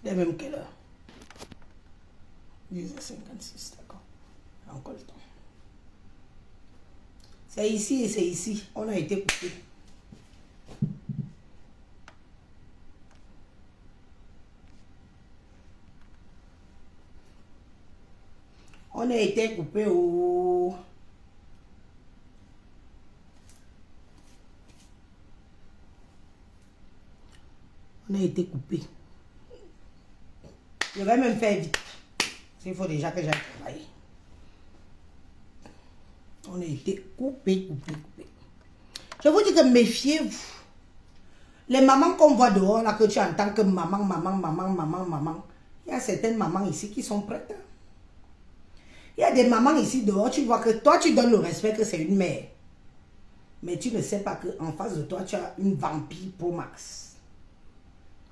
est même quelle heure? 10h56, d'accord. Encore le temps. C'est ici et c'est ici. On a été coupé. On a été coupé au... On a été coupé. Je vais même faire vite. Il faut déjà que j'aille travailler. On a été coupé. Je vous dis que méfiez-vous. Les mamans qu'on voit dehors, là, que tu entends que maman. Il y a certaines mamans ici qui sont prêtes. Il y a des mamans ici dehors, tu vois que toi, tu donnes le respect que c'est une mère. Mais tu ne sais pas qu'en face de toi, tu as une vampire pour max.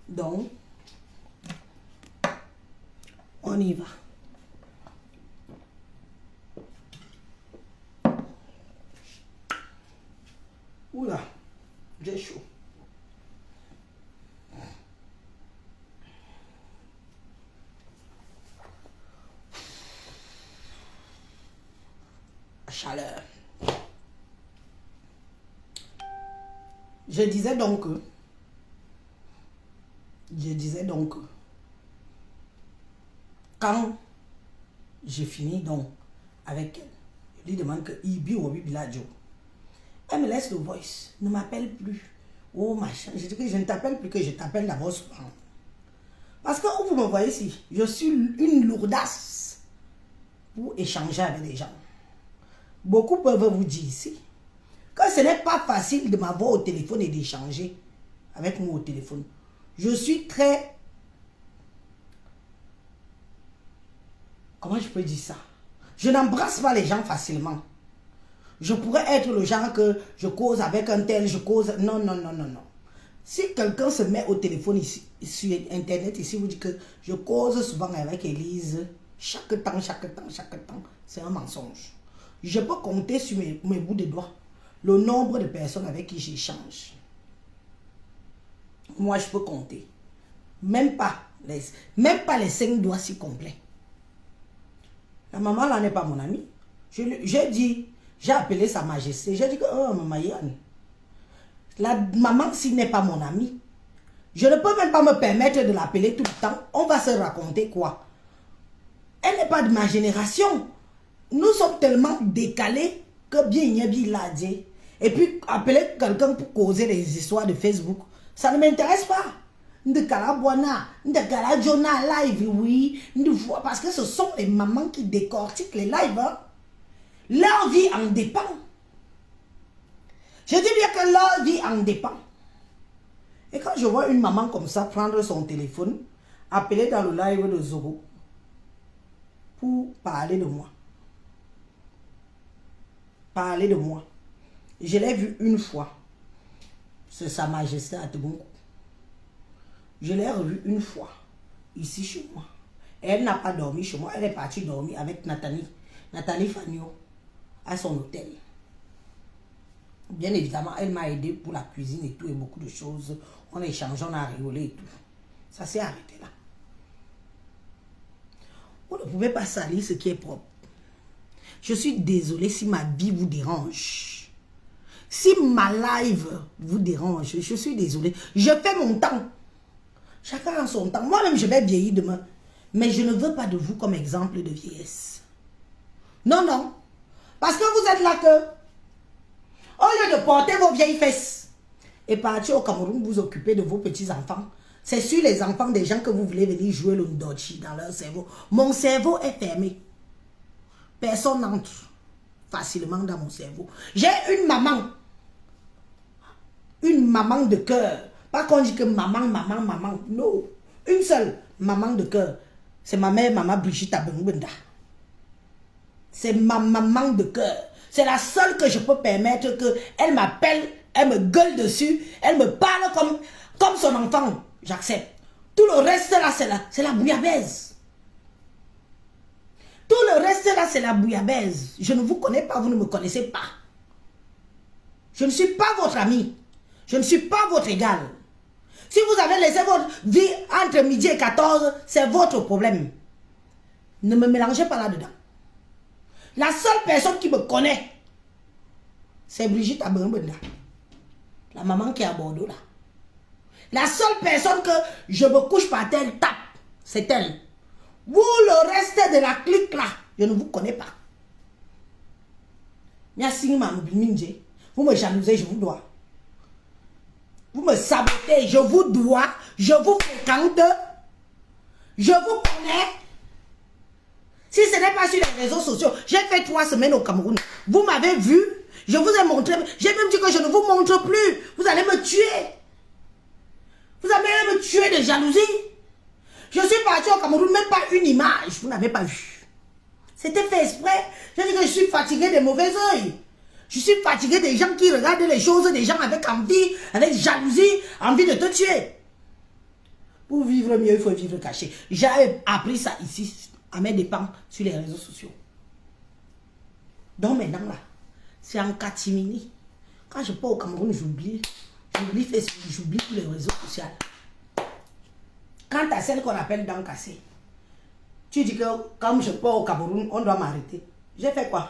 Donc, on y va. Oula, j'ai chaud. Chaleur. Je disais donc que quand j'ai fini donc avec elle, je lui demande que Ibi ou Biladjo. Elle me laisse le voice, ne m'appelle plus. Oh machin, je dis que je ne t'appelle plus, que je t'appelle d'abord souvent. Parce que vous me voyez ici, je suis une lourdasse pour échanger avec les gens. Beaucoup peuvent vous dire ici que ce n'est pas facile de m'avoir au téléphone et d'échanger avec moi au téléphone. Je suis très... Comment je peux dire ça? Je n'embrasse pas les gens facilement. Je pourrais être le genre que je cause avec un tel, je cause... Non. Si quelqu'un se met au téléphone ici, sur Internet, ici, vous dit que je cause souvent avec Elise, chaque temps, c'est un mensonge. Je peux compter sur mes bouts de doigts le nombre de personnes avec qui j'échange. Moi, je peux compter. Même pas les 5 doigts si complets. La maman là n'est pas mon amie. J'ai appelé sa majesté. J'ai dit que, oh, maman Yann, la maman si n'est pas mon amie, je ne peux même pas me permettre de l'appeler tout le temps. On va se raconter quoi? Elle n'est pas de ma génération. Nous sommes tellement décalés que bien l'a dit. Et puis appeler quelqu'un pour causer des histoires de Facebook, ça ne m'intéresse pas. De Calabuana, de Calajona live, oui. Parce que ce sont les mamans qui décortiquent les lives. Hein. Leur vie en dépend. Je dis bien que leur vie en dépend. Et quand je vois une maman comme ça prendre son téléphone, appeler dans le live de Zogo pour parler de moi. Parler de moi. Je l'ai vu une fois. C'est Sa Majesté à Tebongo. Je l'ai revu une fois. Ici chez moi. Elle n'a pas dormi chez moi. Elle est partie dormir avec Nathalie Fagno à son hôtel. Bien évidemment, elle m'a aidé pour la cuisine et tout et beaucoup de choses. On a échangé, on a rigolé et tout. Ça s'est arrêté là. Vous ne pouvez pas salir ce qui est propre. Je suis désolée si ma vie vous dérange. Si ma live vous dérange, je suis désolée. Je fais mon temps. Chacun a son temps. Moi-même, je vais vieillir demain. Mais je ne veux pas de vous comme exemple de vieillesse. Non. Parce que vous êtes là que, au lieu de porter vos vieilles fesses et partir au Cameroun, vous occuper de vos petits-enfants, c'est sur les enfants des gens que vous voulez venir jouer le ndochi dans leur cerveau. Mon cerveau est fermé. Personne n'entre facilement dans mon cerveau. J'ai une maman. Une maman de cœur. Pas qu'on dit que maman. Non. Une seule maman de cœur. C'est ma mère, maman Brigitte Abengbenda. C'est ma maman de cœur. C'est la seule que je peux permettre qu'elle m'appelle, elle me gueule dessus, elle me parle comme son enfant. J'accepte. Tout le reste là, c'est la bouillabaisse. Tout le reste là, c'est la bouillabaisse. Je ne vous connais pas, vous ne me connaissez pas. Je ne suis pas votre ami. Je ne suis pas votre égal. Si vous avez laissé votre vie entre midi et 14, c'est votre problème. Ne me mélangez pas là-dedans. La seule personne qui me connaît, c'est Brigitte Abembenda. La maman qui est à Bordeaux là. La seule personne que je me couche par terre, tape, c'est elle. Vous, le reste de la clique là, je ne vous connais pas. Vous me jalousez, je vous dois. Vous me sabotez, je vous dois. Je vous fréquente. Je vous connais. Si ce n'est pas sur les réseaux sociaux, j'ai fait 3 semaines au Cameroun. Vous m'avez vu, je vous ai montré. J'ai même dit que je ne vous montre plus. Vous allez me tuer. Vous allez me tuer de jalousie. Je suis parti au Cameroun, même pas une image. Vous n'avez pas vu. C'était fait exprès. Je dis que je suis fatigué des mauvais oeils. Je suis fatigué des gens qui regardent les choses, des gens avec envie, avec jalousie, envie de te tuer. Pour vivre mieux, il faut vivre caché. J'ai appris ça ici, à mes dépens, sur les réseaux sociaux. Donc maintenant, là, c'est en catimini. Quand je pars au Cameroun, j'oublie. J'oublie Facebook, j'oublie tous les réseaux sociaux. Quant à celle qu'on appelle dents cassées, tu dis que comme je pars au Cameroun, on doit m'arrêter. J'ai fait quoi?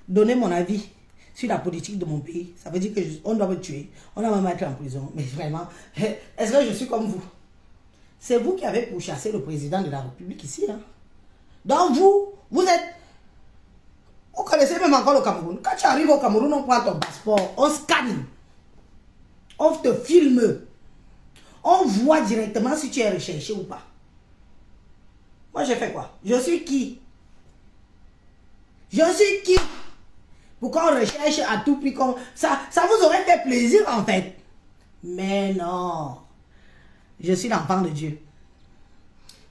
Donner mon avis sur la politique de mon pays. Ça veut dire qu'on doit me tuer. On doit me mettre en prison. Mais vraiment, est-ce que je suis comme vous? C'est vous qui avez pourchassé le président de la République ici. Hein? Donc vous êtes... Vous connaissez même encore le Cameroun. Quand tu arrives au Cameroun, on prend ton passeport, on scanne, on te filme, on voit directement si tu es recherché ou pas. Moi, j'ai fait quoi? Je suis qui? Je suis qui? Pour qu'on recherche à tout prix comme ça vous aurait fait plaisir en fait. Mais non. Je suis l'enfant de Dieu.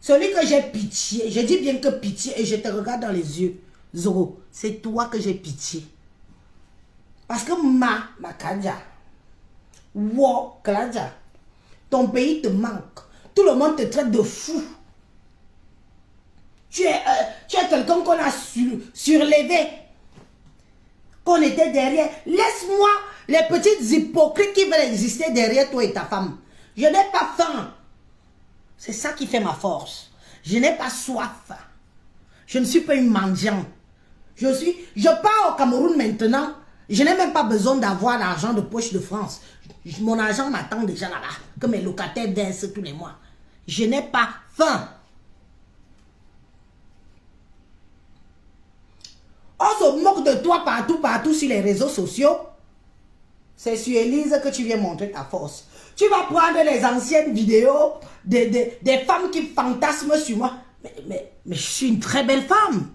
Celui que j'ai pitié, je dis bien que pitié et je te regarde dans les yeux. Zoro, c'est toi que j'ai pitié. Parce que ma Kadja, Kadja, ton pays te manque. Tout le monde te traite de fou. Tu es quelqu'un qu'on a surlevé. Qu'on était derrière. Laisse-moi les petites hypocrites qui veulent exister derrière toi et ta femme. Je n'ai pas faim. C'est ça qui fait ma force. Je n'ai pas soif. Je ne suis pas une mendiante. Je pars au Cameroun maintenant. Je n'ai même pas besoin d'avoir l'argent de poche de France. Mon argent m'attend déjà là-bas. Que mes locataires versent tous les mois. Je n'ai pas faim. On se moque de toi partout sur les réseaux sociaux. C'est sur Elise que tu viens montrer ta force. Tu vas prendre les anciennes vidéos des femmes qui fantasment sur moi. Mais je suis une très belle femme.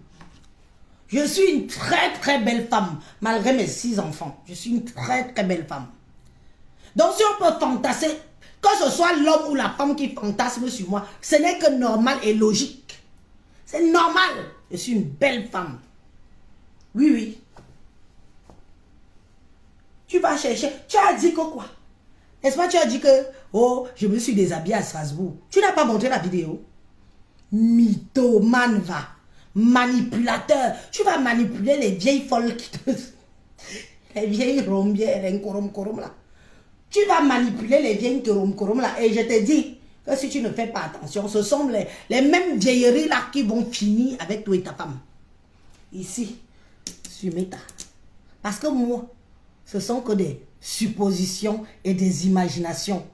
Je suis une très belle femme. Malgré mes 6 enfants. Je suis une très belle femme. Donc si on peut fantasmer, que ce soit l'homme ou la femme qui fantasme sur moi, ce n'est que normal et logique. C'est normal. Je suis une belle femme. Oui. Tu vas chercher. Tu as dit que quoi? N'est-ce pas, tu as dit que, oh, je me suis déshabillée à Strasbourg. Tu n'as pas montré la vidéo? Mythomane va. Manipulateur. Tu vas manipuler les vieilles folles qui te... Les vieilles rombières, les korom là. Tu vas manipuler les vieilles korom là. Et je te dis que si tu ne fais pas attention, ce sont les mêmes vieilleries là qui vont finir avec toi et ta femme. Ici, sur Meta. Parce que moi, ce sont que des suppositions et des imaginations.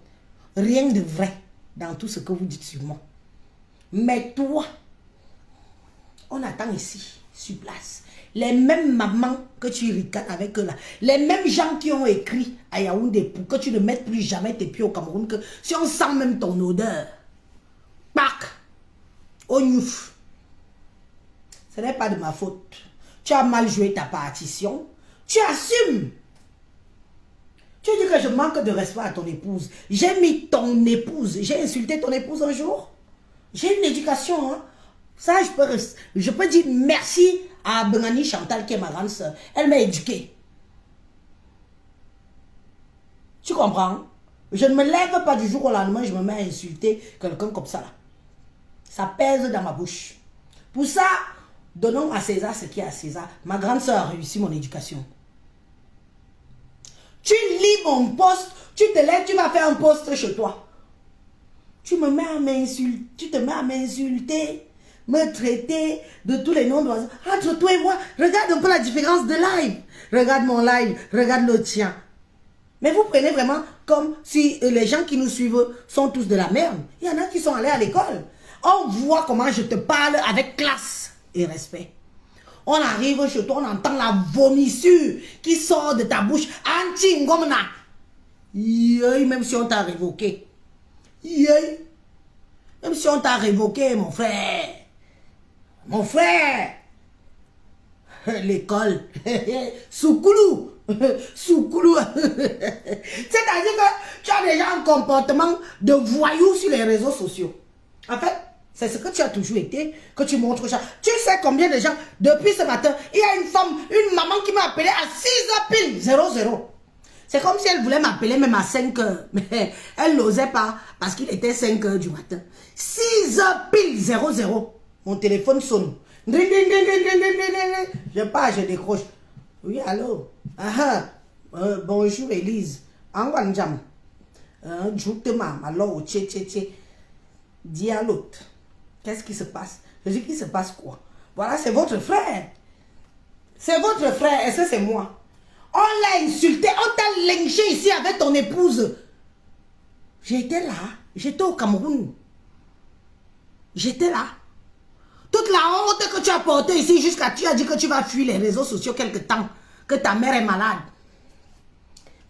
Rien de vrai dans tout ce que vous dites sur moi. Mais toi, on attend ici, sur place. Les mêmes mamans que tu ricanes avec eux là. Les mêmes gens qui ont écrit à Yaoundé pour que tu ne mettes plus jamais tes pieds au Cameroun. Que si on sent même ton odeur. Pac. Ognouf. Ce n'est pas de ma faute. Tu as mal joué ta partition. Tu assumes. Tu dis que je manque de respect à ton épouse. J'ai mis ton épouse. J'ai insulté ton épouse un jour. J'ai une éducation. Hein. Ça, je peux dire merci à Bengani Chantal qui est ma grande soeur. Elle m'a éduquée. Tu comprends? Je ne me lève pas du jour au lendemain, je me mets à insulter quelqu'un comme ça. Là. Ça pèse dans ma bouche. Pour ça, donnons à César ce qui est à César. Ma grande soeur a réussi mon éducation. Tu lis mon post Tu te lèves, tu vas faire un post chez toi. Tu me mets à m'insulter, tu te mets à m'insulter, me traiter de tous les noms d'oiseaux. Entre toi et moi, regarde un peu la différence de live. Regarde mon live, regarde le tien. Mais vous prenez vraiment comme si les gens qui nous suivent sont tous de la merde. Il y en a qui sont allés à l'école. On voit comment je te parle avec classe et respect. On arrive chez toi, on entend la vomissure qui sort de ta bouche. Anti-ngomna. Même si on t'a révoqué. Même si on t'a révoqué, mon frère. Mon frère. L'école. Soukoulou. Soukoulou. C'est-à-dire que tu as déjà un comportement de voyou sur les réseaux sociaux. En fait, c'est ce que tu as toujours été, que tu montres ça. Tu sais combien de gens, depuis ce matin, il y a une femme, une maman qui m'a appelé à 6h pile, 00. C'est comme si elle voulait m'appeler même à 5h. Mais elle n'osait pas parce qu'il était 5h du matin. 6h pile, 00. Mon téléphone sonne. Je pars, je décroche. Oui, allô? Bonjour, Élise. Angwanjam. Joutema, alors, tché. Dis à l'autre. Qu'est-ce qui se passe? Je dis, qu'il se passe quoi? Voilà, c'est votre frère. C'est votre frère. Est-ce que c'est moi? On l'a insulté. On t'a lynché ici avec ton épouse. J'étais là. J'étais au Cameroun. J'étais là. Toute la honte que tu as portée ici jusqu'à tu as dit que tu vas fuir les réseaux sociaux quelque temps. Que ta mère est malade.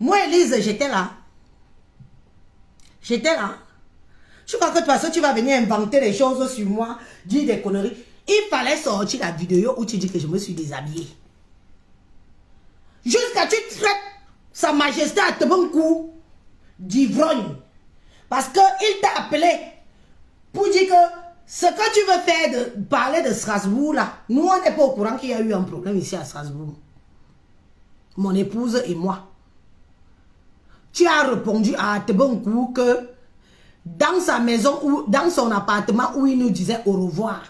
Moi, Élise, j'étais là. J'étais là. Je crois que de toute façon, tu vas venir inventer des choses sur moi, dire des conneries. Il fallait sortir la vidéo où tu dis que je me suis déshabillée. Jusqu'à tu traites Sa Majesté à te bon coup d'ivrogne. Parce qu'il t'a appelé pour dire que ce que tu veux faire de parler de Strasbourg là, nous on n'est pas au courant qu'il y a eu un problème ici à Strasbourg. Mon épouse et moi. Tu as répondu à te bon coup que dans sa maison ou dans son appartement où il nous disait au revoir.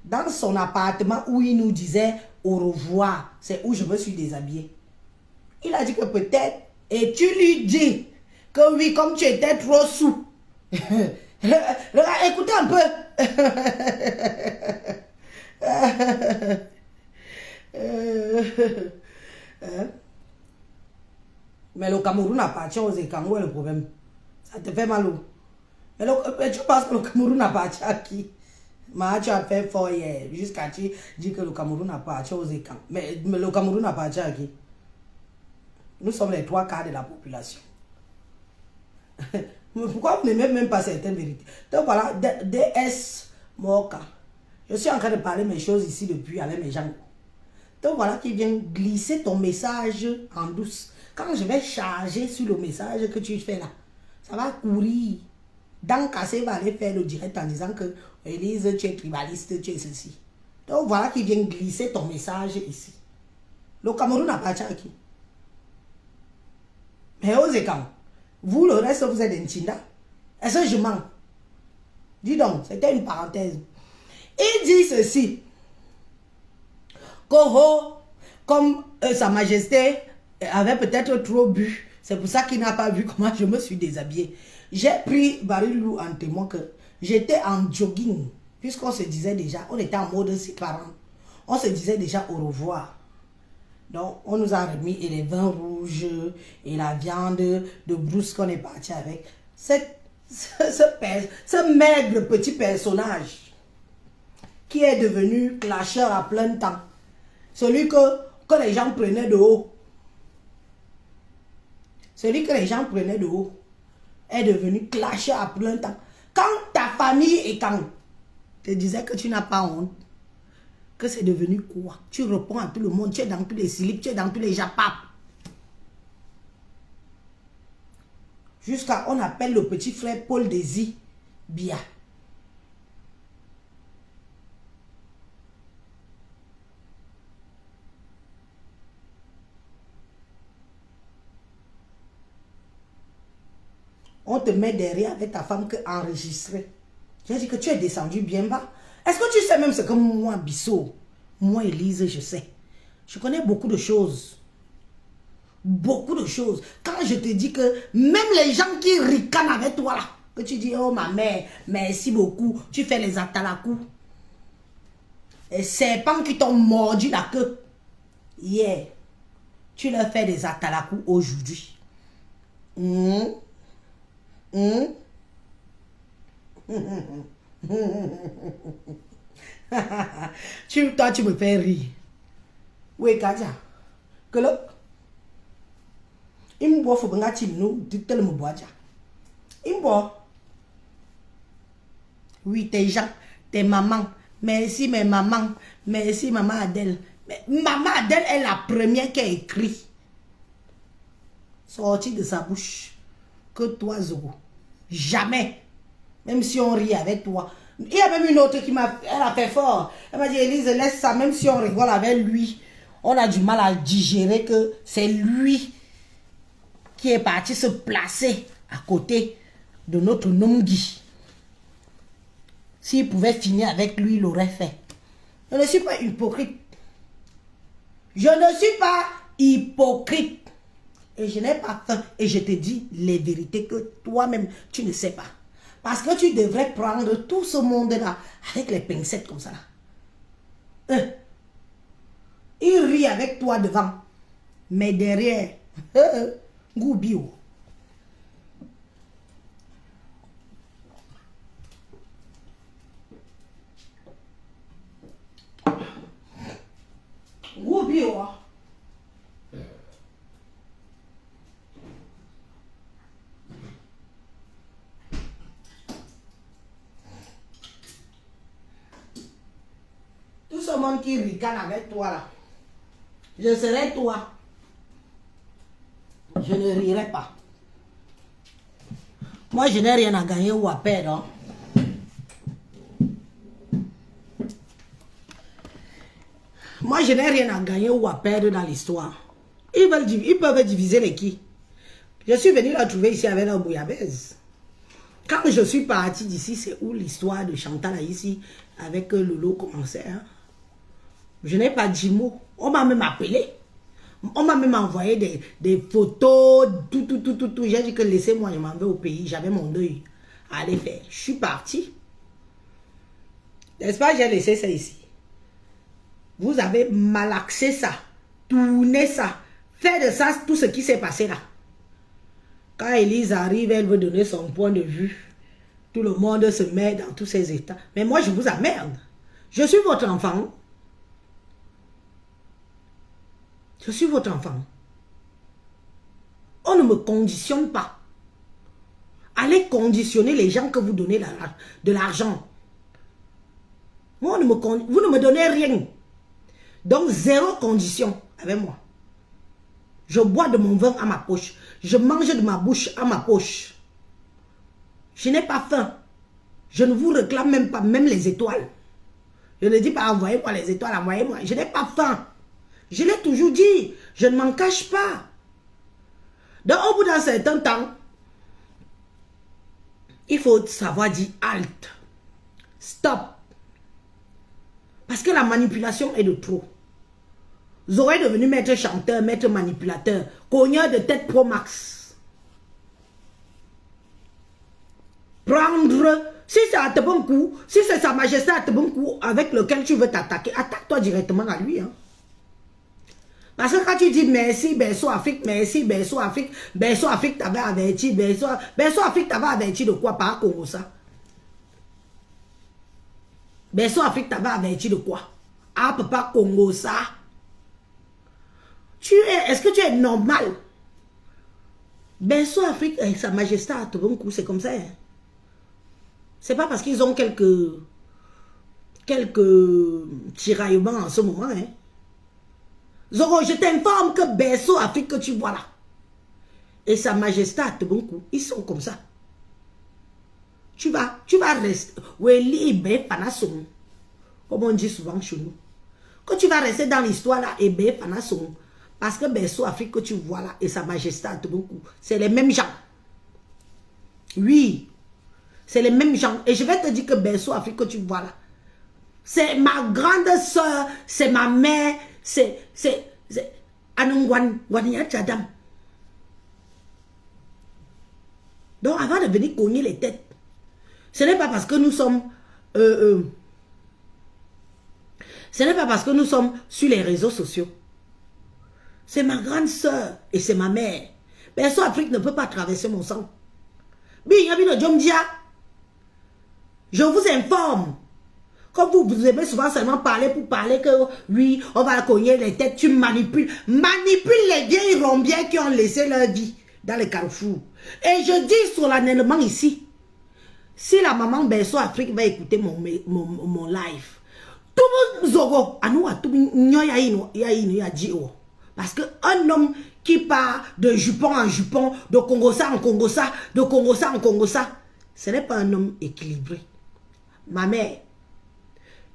Dans son appartement où il nous disait au revoir, c'est où je me suis déshabillée. Il a dit que peut-être, et tu lui dis que oui, comme tu étais trop sous. Écoutez un peu. Mais le Cameroun appartient aux Écans, où est le problème? Ça te fait mal où? Mais tu penses que le Cameroun appartient à qui? Tu as fait fort hier, jusqu'à tu dis que le Cameroun appartient aux Écans. Mais le Cameroun appartient à qui? Nous sommes les 3/4 de la population. Pourquoi vous n'aimez même pas certaines vérités? Donc voilà, DS Moka. Je suis en train de parler mes choses ici depuis avec mes gens. Donc voilà qui vient glisser ton message en douce. Quand je vais charger sur le message que tu fais là, ça va courir. Dan Kassé va aller faire le direct en disant que Élise, tu es tribaliste, tu es ceci. Donc voilà qui vient glisser ton message ici. Le Cameroun appartient à qui? Mais aux Écans, vous le reste, vous êtes des Ntinda. Est-ce que je mens? Dis donc, c'était une parenthèse. Il dit ceci. Koro, comme Sa Majesté avait peut-être trop bu, c'est pour ça qu'il n'a pas vu comment je me suis déshabillée. J'ai pris Barilou en témoin que j'étais en jogging, puisqu'on se disait déjà, on était en mode séparant. On se disait déjà au revoir. Donc, on nous a remis et les vins rouges et la viande de brousse qu'on est parti avec. Ce maigre petit personnage qui est devenu clasheur à plein temps. Celui que les gens prenaient de haut. Celui que les gens prenaient de haut est devenu clasheur à plein temps. Quand ta famille et quand te disait que tu n'as pas honte, que c'est devenu quoi? Tu réponds à tout le monde, tu es dans tous les slips, tu es dans tous les japap. Jusqu'à on appelle le petit frère Paul Désir Bia. On te met derrière avec ta femme que enregistrée. J'ai dit que tu es descendu bien bas. Est-ce que tu sais même ce que moi, Bissot, moi, Élise, je sais. Je connais beaucoup de choses. beaucoup de choses. Quand je te dis que même les gens qui ricanent avec toi là, que tu dis, oh ma mère, merci beaucoup, tu fais les atalakou. Les serpents qui t'ont mordu la queue hier, tu leur fais des atalakou aujourd'hui. Toi, tu me fais rire. Oui, Kaja. Que le. Il me boit, faut que tu me bois. Il me boit. Oui, tes gens, tes mamans. Merci, mes mamans. Merci, maman Adèle. Mais maman Adèle est la première qui a écrit. Sorti de sa bouche. Que toi, Zogo. Jamais. Même si on rit avec toi. Il y a même une autre qui m'a... Elle a fait fort. Elle m'a dit, Élise, laisse ça. Même si on rigole avec lui, on a du mal à digérer que c'est lui qui est parti se placer à côté de notre Nomgi. S'il pouvait finir avec lui, il l'aurait fait. Je ne suis pas hypocrite. Je ne suis pas hypocrite. Et je n'ai pas faim. Et je te dis les vérités que toi-même, tu ne sais pas. Parce que tu devrais prendre tout ce monde-là avec les pincettes comme ça. Il rit avec toi devant. Mais derrière, goubio. Goubio. Tout ce monde qui ricane avec toi là, je serai toi. Je ne rirai pas. Moi, je n'ai rien à gagner ou à perdre. Moi, je n'ai rien à gagner ou à perdre dans l'histoire. Ils peuvent diviser les qui. Je suis venu la trouver ici avec la bouillabaisse. Quand je suis parti d'ici, c'est où l'histoire de Chantal ici, avec Lolo commençait. Hein? Je n'ai pas dit mot. On m'a même appelé. On m'a même envoyé des photos, tout. J'ai dit que laissez-moi, je m'en vais au pays. J'avais mon deuil à aller faire. Je suis parti. N'est-ce pas, j'ai laissé ça ici. Vous avez malaxé ça, tourné ça, fait de ça tout ce qui s'est passé là. Quand Élise arrive, elle veut donner son point de vue. Tout le monde se met dans tous ces états. Mais moi, je vous emmerde. Je suis votre enfant. Je suis votre enfant. On ne me conditionne pas. Allez conditionner les gens que vous donnez de l'argent. Moi, vous ne me donnez rien. Donc, zéro condition avec moi. Je bois de mon vin à ma poche. Je mange de ma bouche à ma poche. Je n'ai pas faim. Je ne vous réclame même pas, même les étoiles. Je ne dis pas envoyez-moi les étoiles, envoyez-moi. Je n'ai pas faim. Je l'ai toujours dit. Je ne m'en cache pas. Donc, au bout d'un certain temps, il faut savoir dire halt. Stop. Parce que la manipulation est de trop. Zoé est devenu maître chanteur, maître manipulateur, cogneur de tête pro max. Prendre, si c'est à te bon coup, si c'est sa majesté à te bon coup avec lequel tu veux t'attaquer, attaque-toi directement à lui. Hein. Parce que quand tu dis merci, Berceau Afrique, merci, Berceau Afrique t'avait averti, Berceau Afrique t'avait averti de quoi par Congo ça? Berceau Afrique t'avait averti de quoi? Ah, papa Congo ça? Est-ce que tu es normal? Berceau Afrique, sa majesté à bon coup, c'est comme ça. Hein? C'est pas parce qu'ils ont quelques tiraillements en ce moment. Hein? Zoro, je t'informe que Berceau Afrique que tu vois là, et sa majesté à bon coup, ils sont comme ça. Tu vas rester. Comme on dit souvent chez nous. Que tu vas rester dans l'histoire là, et parce que Berceau Afrique que tu vois là, et sa majesté à bon coup, c'est les mêmes gens. Oui. C'est les mêmes gens. Et je vais te dire que Berceau Afrique que tu vois là, c'est ma grande soeur, c'est ma mère, c'est Anungwan Waniya Chadam. Donc, avant de venir cogner les têtes, ce n'est pas parce que nous sommes... ce n'est pas parce que nous sommes sur les réseaux sociaux. C'est ma grande soeur et c'est ma mère. Berceau Afrique ne peut pas traverser mon sang. Je vous informe. Comme vous aimez souvent seulement parler pour parler que oui, on va cogner les têtes, tu manipules. Manipule les vieilles rombières qui ont laissé leur vie dans les carrefours. Et je dis solennellement ici, si la maman Berceau Afrique va écouter mon live, tout le monde à nous, parce qu'un homme qui part de jupon en jupon, de Congossa en Congossa, de Congossa en Congossa, ce n'est pas un homme équilibré. Ma mère,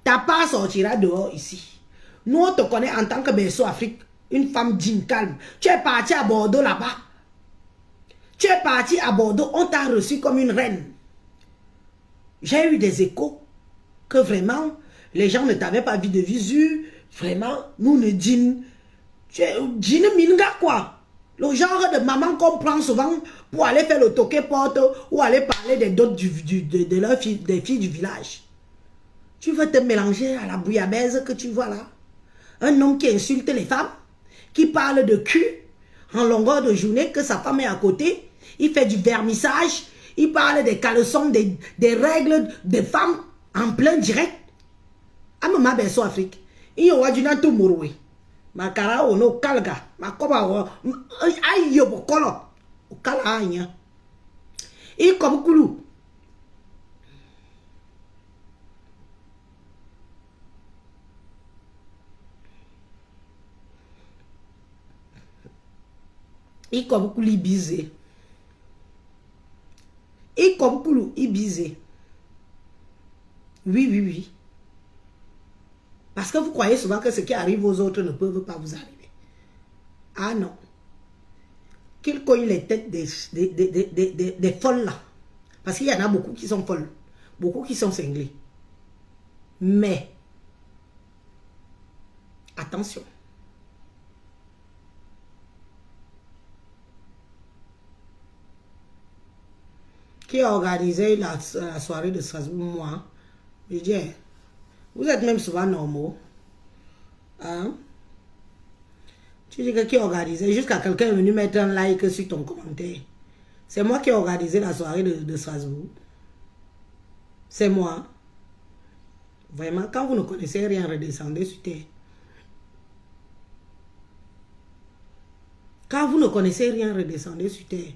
ta part sortira dehors ici. Nous, on te connaît en tant que Berceau Afrique, une femme digne, calme. Tu es parti à Bordeaux là-bas. Tu es parti à Bordeaux, on t'a reçu comme une reine. J'ai eu des échos que vraiment, les gens ne t'avaient pas vu de visu. Vraiment, nous ne dînent. Dîne minga quoi. Le genre de maman qu'on prend souvent pour aller faire le toqué porte ou aller parler des dots des filles du village. Tu veux te mélanger à la bouillabaisse que tu vois là. Un homme qui insulte les femmes, qui parle de cul en longueur de journée, que sa femme est à côté. Il fait du vernissage. Il parle des caleçons, des règles des femmes en plein direct. Amama Berceau Afrique. Il y aura du tout mouroué. Ma cara ono kalga. Ma koba ayo bokolo. Kala anya. Il comme koulou. Il comme koulou bisé. Il comme koulou bisé. Oui, oui, oui. Parce que vous croyez souvent que ce qui arrive aux autres ne peut pas vous arriver. Ah non. Qu'ils cognent les têtes des folles là. Parce qu'il y en a beaucoup qui sont folles. Beaucoup qui sont cinglés. Mais, attention. Qui a organisé la soirée de Strasbourg? Moi. Je dis, vous êtes même souvent normaux. Hein? Tu dis que qui a organisé? Jusqu'à quelqu'un est venu mettre un like sur ton commentaire. C'est moi qui ai organisé la soirée de Strasbourg. C'est moi. Vraiment, quand vous ne connaissez rien, redescendez sur terre. Quand vous ne connaissez rien, redescendez sur terre.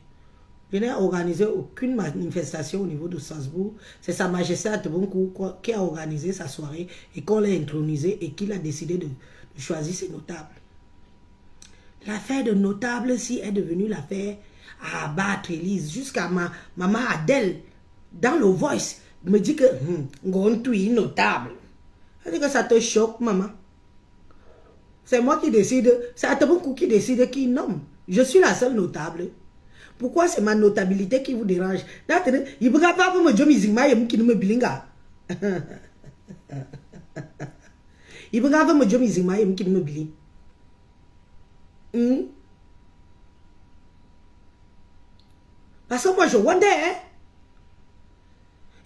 Je n'ai organisé aucune manifestation au niveau de Strasbourg. C'est Sa Majesté Atebonkou qui a organisé sa soirée et qu'on l'a intronisé et qu'il a décidé de choisir ses notables. L'affaire de notables, si est devenue l'affaire à abattre Élise, jusqu'à maman Adèle, dans le voice, me dit que Gontoui notable. Elle dit que ça te choque, maman. C'est moi qui décide, c'est Atebonkou qui décide qui nomme. Je suis la seule notable. Pourquoi c'est ma notabilité qui vous dérange? Il ne peut pas me dire que me bilinga. Il ne peut pas me dire que me bilinga. Parce que moi je wonder, hein?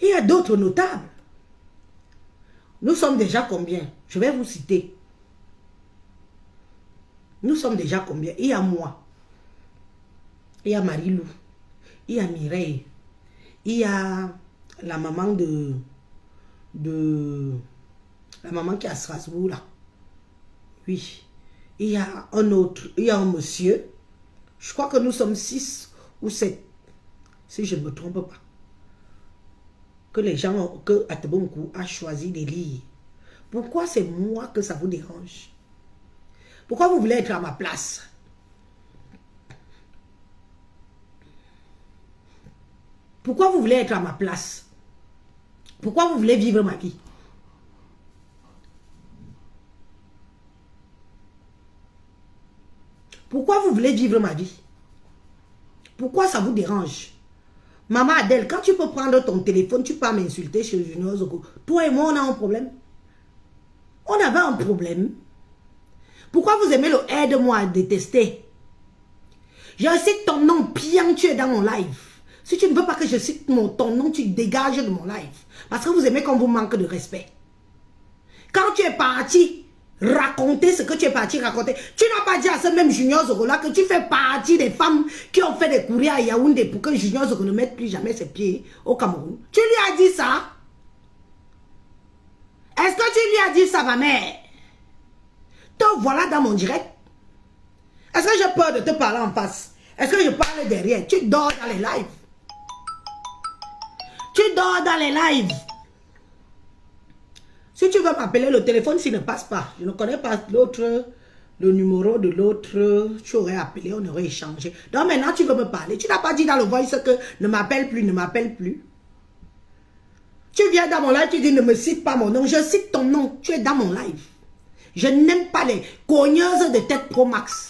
Il y a d'autres notables. Nous sommes déjà combien? Je vais vous citer. Nous sommes déjà combien? Il y a moi. Il y a Marie-Lou, il y a Mireille, il y a la maman la maman qui est à Strasbourg là. Oui. Il y a un autre, il y a un monsieur. Je crois que nous sommes 6 ou 7, si je ne me trompe pas. Que les gens, que Atebonkou a choisi de lire. Pourquoi c'est moi que ça vous dérange? Pourquoi vous voulez être à ma place? Pourquoi vous voulez être à ma place? Pourquoi vous voulez vivre ma vie? Pourquoi vous voulez vivre ma vie? Pourquoi ça vous dérange? Maman Adèle, quand tu peux prendre ton téléphone, tu peux m'insulter chez Junior Zoko. Toi et moi, on a un problème. On avait un problème. Pourquoi vous aimez le aide-moi à détester? Je sais ton nom, Pian, tu es dans mon live. Si tu ne veux pas que je cite ton nom, tu dégages de mon live. Parce que vous aimez qu'on vous manque de respect. Quand tu es parti raconter ce que tu es parti raconter, tu n'as pas dit à ce même Junior Zoro-là que tu fais partie des femmes qui ont fait des courriers à Yaoundé pour que Junior Zoro ne mette plus jamais ses pieds au Cameroun. Tu lui as dit ça? Est-ce que tu lui as dit ça, ma mère? Te voilà dans mon direct. Est-ce que j'ai peur de te parler en face? Est-ce que je parle derrière? Tu dors dans les lives. Tu dors dans les lives. Si tu veux m'appeler, le téléphone s'il ne passe pas. Je ne connais pas l'autre, le numéro de l'autre. Tu aurais appelé, on aurait échangé. Donc maintenant, tu veux me parler. Tu n'as pas dit dans le voice que ne m'appelle plus, ne m'appelle plus. Tu viens dans mon live, tu dis ne me cite pas mon nom. Je cite ton nom. Tu es dans mon live. Je n'aime pas les cogneuses de tête Pro Max.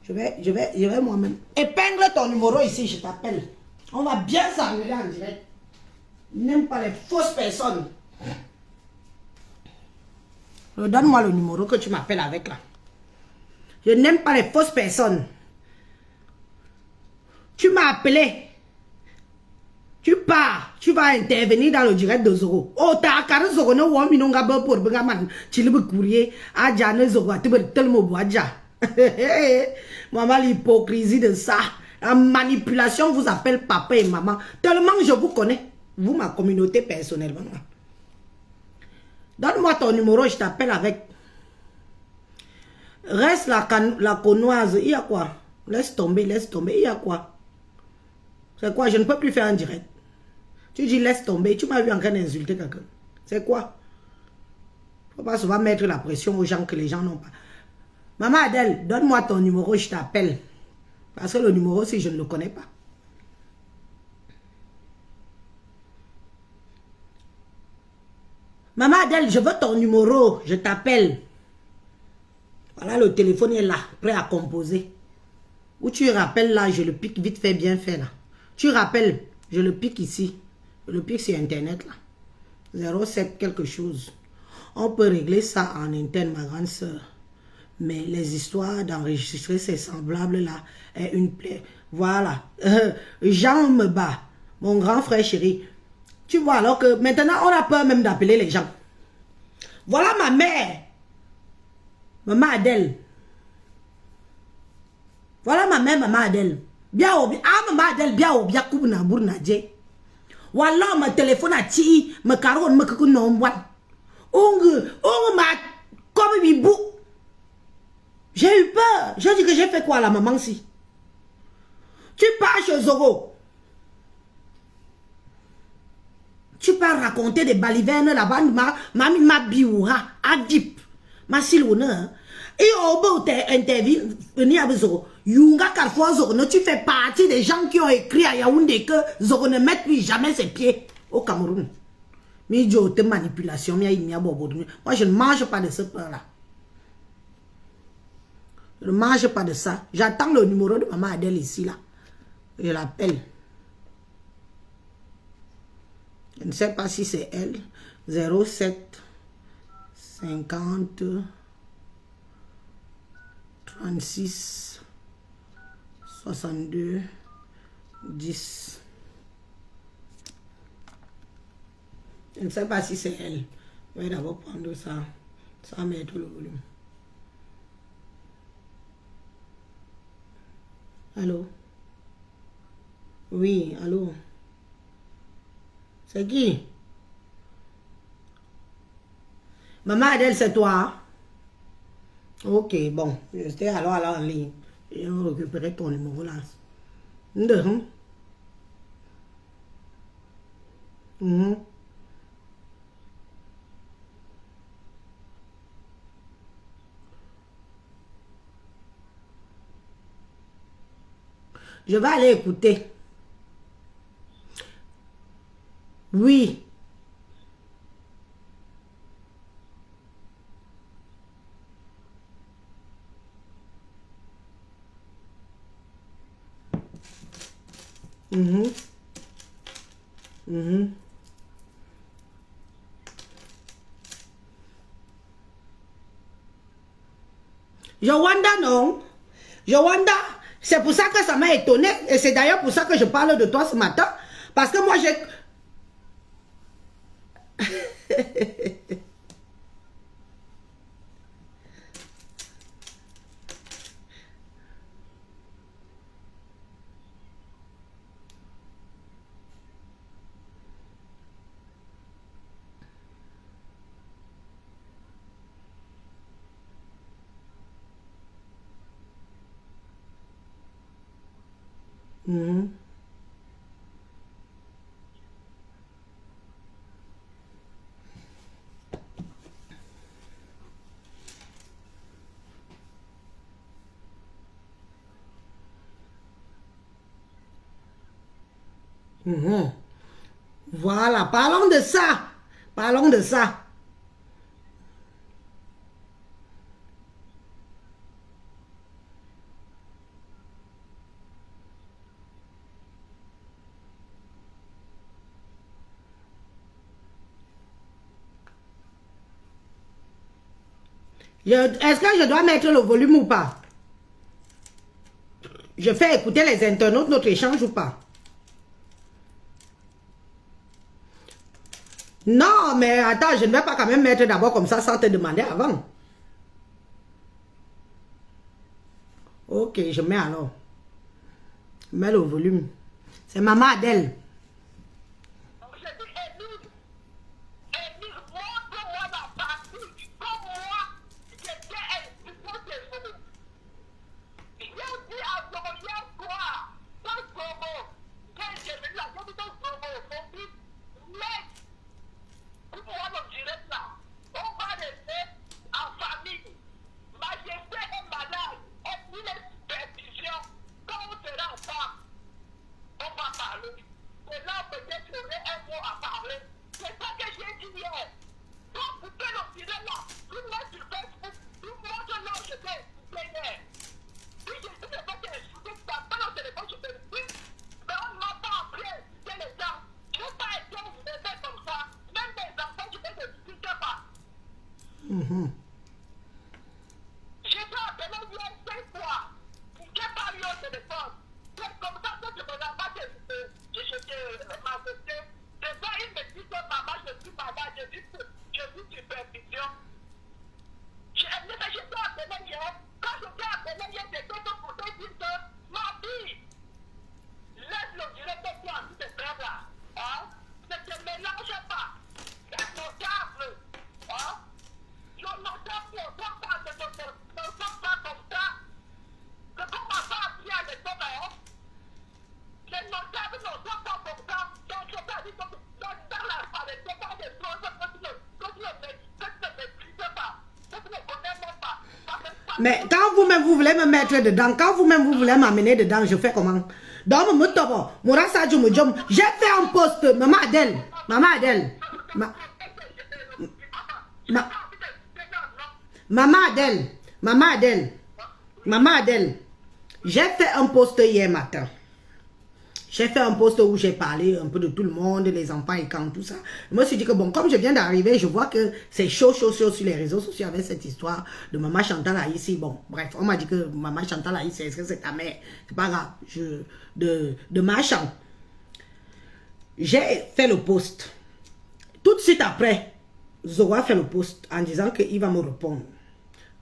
Je vais moi-même. Épingle ton numéro ici, je t'appelle. On va bien s'engueuler en direct. Je n'aime pas les fausses personnes. Donne-moi le numéro que tu m'appelles avec là. Je n'aime pas les fausses personnes. Tu m'as appelé. Tu pars. Tu vas intervenir dans le direct de Zoro. Oh, t'as carré Zoro, no one minonga ba pour bengaman. Tu le courrier. Adja ne Zoro, tu veux tellement boadja. Maman, l'hypocrisie de ça. La manipulation vous appelle papa et maman. Tellement je vous connais. Vous, ma communauté personnellement. Donne-moi ton numéro, je t'appelle avec. Reste la connoise. Il y a quoi? Laisse tomber, laisse tomber. Il y a quoi? C'est quoi? Je ne peux plus faire un direct. Tu dis laisse tomber. Tu m'as vu en train d'insulter quelqu'un. C'est quoi? Il ne faut pas souvent mettre la pression aux gens que les gens n'ont pas. Maman Adèle, donne-moi ton numéro, je t'appelle. Parce que le numéro, si je ne le connais pas. Maman Adèle, je veux ton numéro, je t'appelle. Voilà, le téléphone est là, prêt à composer. Ou tu rappelles là, je le pique vite fait, bien fait là. Tu rappelles, je le pique ici. Je le pique sur Internet là. 07 quelque chose. On peut régler ça en interne, ma grande soeur. Mais les histoires d'enregistrer ces semblables là est une plaie. Voilà. Jean me bat. Mon grand frère chéri. Tu vois alors que maintenant on a peur même d'appeler les gens. Voilà ma mère. Maman Adèle. Voilà ma mère, maman Adèle. Bien au bien. Ah maman Adèle, bien au bien coupe na bourna dje. Voilà mon téléphone a ti. Me caron me kuku non wan. Ongue ma comme bibou. J'ai eu peur. J'ai dit que j'ai fait quoi à la maman si? Tu pars chez Zoro. Tu pars raconter des balivernes là-bas. Ma bioura. Adip. Ma silona. Et au bout d'interview, venir avec Zoro. Yunga Carrefour Zoro. Tu fais partie des gens qui ont écrit à Yaoundé que Zoro ne mette plus jamais ses pieds au Cameroun. Mais j'ai autant manipulation. Moi, je ne mange pas de ce pain-là. Je ne mange pas de ça. J'attends le numéro de maman Adèle ici, là. Je l'appelle. Je ne sais pas si c'est elle. 07 50 36 62 10. Je ne sais pas si c'est elle. Je vais d'abord prendre ça. Ça mettre le volume. Allô? Oui, allô? C'est qui? Maman Adèle, c'est toi? Ok, bon. J'étais alors en ligne. Je vais récupérer ton numéro là. Je vais aller écouter. Oui. Yowanda non. Yowanda, C'est pour ça que ça m'a étonné. Et c'est d'ailleurs pour ça que je parle de toi ce matin. Parce que moi, j'ai... Mhm. Mhm. Voilà, parlons de ça. Parlons de ça. Est-ce que je dois mettre le volume ou pas? Je fais écouter les internautes notre échange ou pas? Non, mais attends, je ne vais pas quand même mettre d'abord comme ça sans te demander avant. Ok, je mets alors. Je mets le volume. C'est Maman Adèle. Mhm. Mais quand vous-même vous voulez me mettre dedans, quand vous-même vous voulez m'amener dedans, je fais comment? Donc, j'ai fait un post, Maman Adèle, Maman Adèle, Maman Adèle, Maman Adèle, Maman Adèle, j'ai fait un post hier matin. J'ai fait un post où j'ai parlé un peu de tout le monde, les enfants et quand tout ça. Je me suis dit que bon, comme je viens d'arriver, je vois que c'est chaud sur les réseaux sociaux avec cette histoire de Maman Chantal ici. Bon, bref, on m'a dit que Maman Chantal ici, est-ce que c'est ta mère? C'est pas grave. De machin. J'ai fait le post. Tout de suite après, Zoro a fait le post en disant qu'il va me répondre.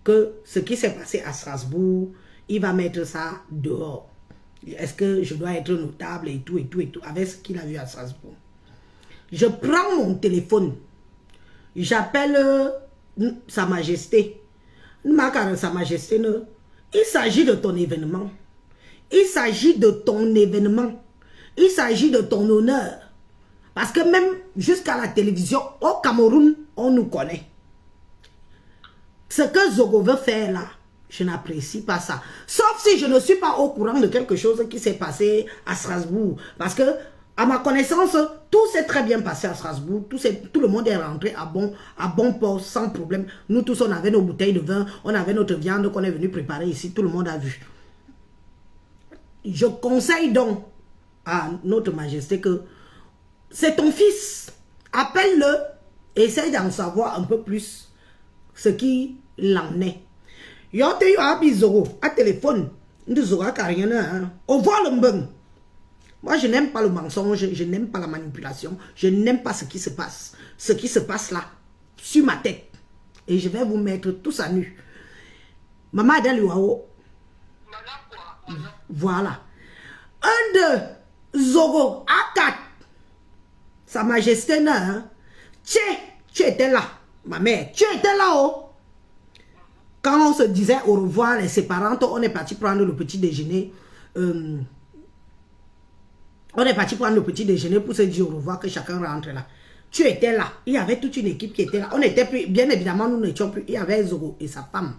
Que ce qui s'est passé à Strasbourg, il va mettre ça dehors. Est-ce que je dois être notable et tout, avec ce qu'il a vu à Strasbourg. Je prends mon téléphone, j'appelle Sa Majesté. Sa Majesté, il s'agit de ton événement. Il s'agit de ton événement. Il s'agit de ton honneur. Parce que même jusqu'à la télévision, au Cameroun, on nous connaît. Ce que Zogo veut faire là, je n'apprécie pas ça. Sauf si je ne suis pas au courant de quelque chose qui s'est passé à Strasbourg. Parce que, à ma connaissance, tout s'est très bien passé à Strasbourg. Tout le monde est rentré à bon port, sans problème. Nous tous, on avait nos bouteilles de vin, on avait notre viande qu'on est venu préparer ici. Tout le monde a vu. Je conseille donc à notre majesté que c'est ton fils. Appelle-le, essaye d'en savoir un peu plus ce qui l'en est. Yo te yo abi Zoro à téléphone On voit le mbeng. Moi, je n'aime pas le mensonge, je n'aime pas la manipulation, je n'aime pas ce qui se passe. Ce qui se passe là, sur ma tête. Et je vais vous mettre tous à nu. Maman Adeluao. Voilà. Un de Zogo A4. Sa Majesté, hein? Tu étais là, ma mère. Tu étais là, oh. Quand on se disait au revoir, les séparantes, on est parti prendre le petit déjeuner. On est parti prendre le petit déjeuner pour se dire au revoir, que chacun rentre là. Tu étais là. Il y avait toute une équipe qui était là. On était plus, bien évidemment, nous n'étions plus. Il y avait Zogo et sa femme.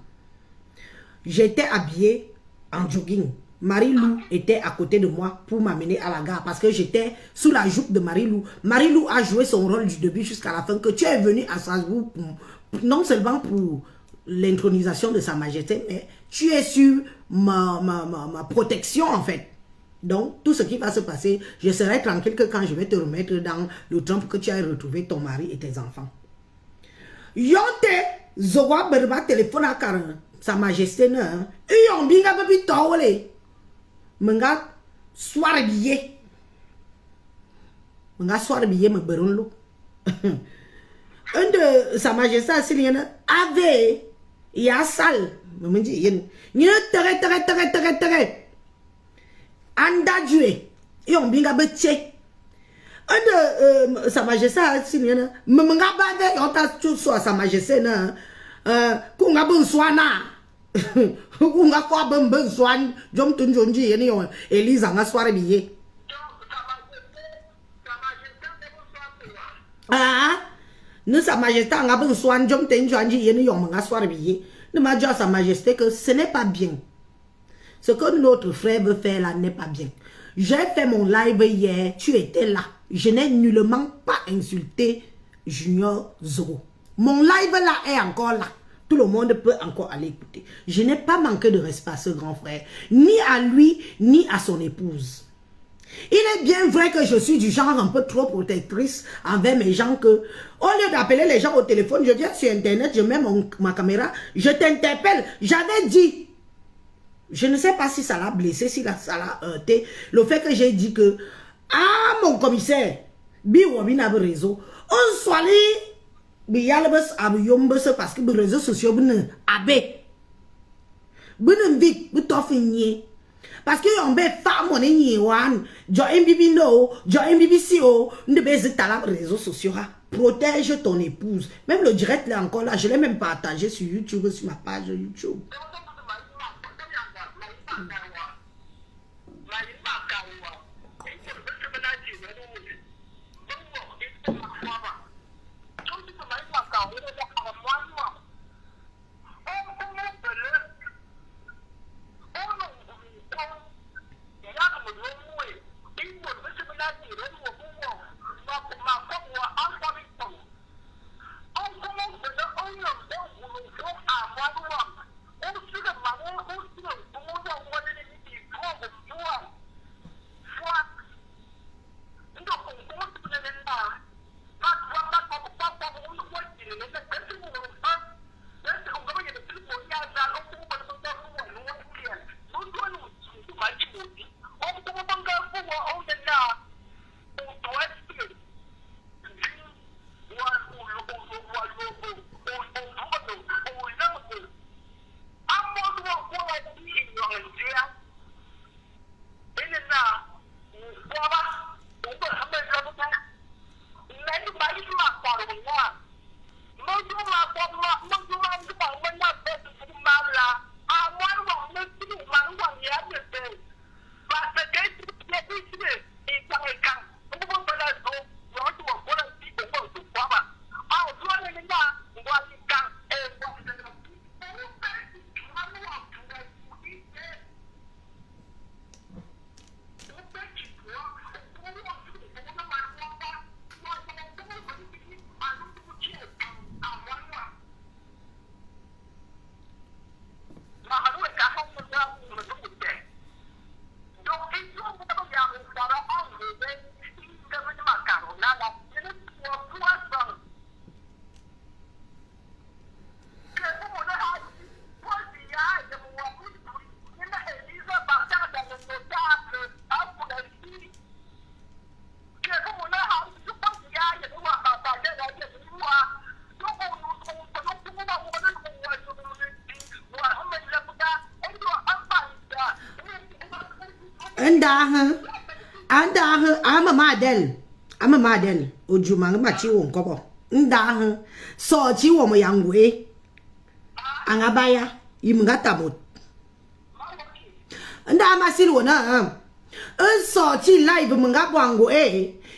J'étais habillée en jogging. Marie-Lou était à côté de moi pour m'amener à la gare parce que j'étais sous la jupe de Marie-Lou. Marie-Lou a joué son rôle du début jusqu'à la fin, que tu es venu à Strasbourg non seulement pour l'intronisation de Sa Majesté, mais tu es sur ma protection en fait. Donc, tout ce qui va se passer, je serai tranquille que quand je vais te remettre dans le train pour que tu ailles retrouver ton mari et tes enfants. Yonte, Zowa Berba téléphone à Karen, Sa Majesté, non? Yon binga babi tawole. Menga soir billet. Menga soir billet me beronlo. Un de Sa Majesté Assilienne avait, il y a salle. Me dit, yen, tere. Anda Due, et on binga betche. Un de Sa Majesté Assilienne, me menga bave, on t'a tout soit Sa Majesté, non? Kunga bon soana. Kunga kwa bon soan, jom tunjonji, yeni yon, Elisa nga soare billet. Ah, nous Sa Majesté nga bon soan, jom tunjonji, yeni yon, nga soare billet. Ne m'a dit à Sa Majesté que ce n'est pas bien. Ce que notre frère veut faire là n'est pas bien. J'ai fait mon live hier, tu étais là. Je n'ai nullement pas insulté Junior Zogo. Mon live là est encore là. Tout le monde peut encore aller écouter. Je n'ai pas manqué de respect à ce grand frère. Ni à lui, ni à son épouse. Il est bien vrai que je suis du genre un peu trop protectrice envers mes gens que, au lieu d'appeler les gens au téléphone, je viens sur internet, je mets ma caméra, je t'interpelle. J'avais dit, je ne sais pas si ça l'a blessé, si ça l'a heurté, le fait que j'ai dit que, ah mon commissaire, biwabina réseau, on soit biyalbes abuyombe parce que les réseaux sociaux bune abe bune vite butofinier parce que on be femme on est wan jo MBB no jo MBBC o ne baiser ta réseaux sociaux protège ton épouse. Même le direct là encore là, je l'ai même partagé sur YouTube, sur ma page YouTube. Maman Adèle. Ojuma machi won kobo. Sorti wo mo yangwe. Angabaya, imngata bot. Masil wona. Sorti live mngabwango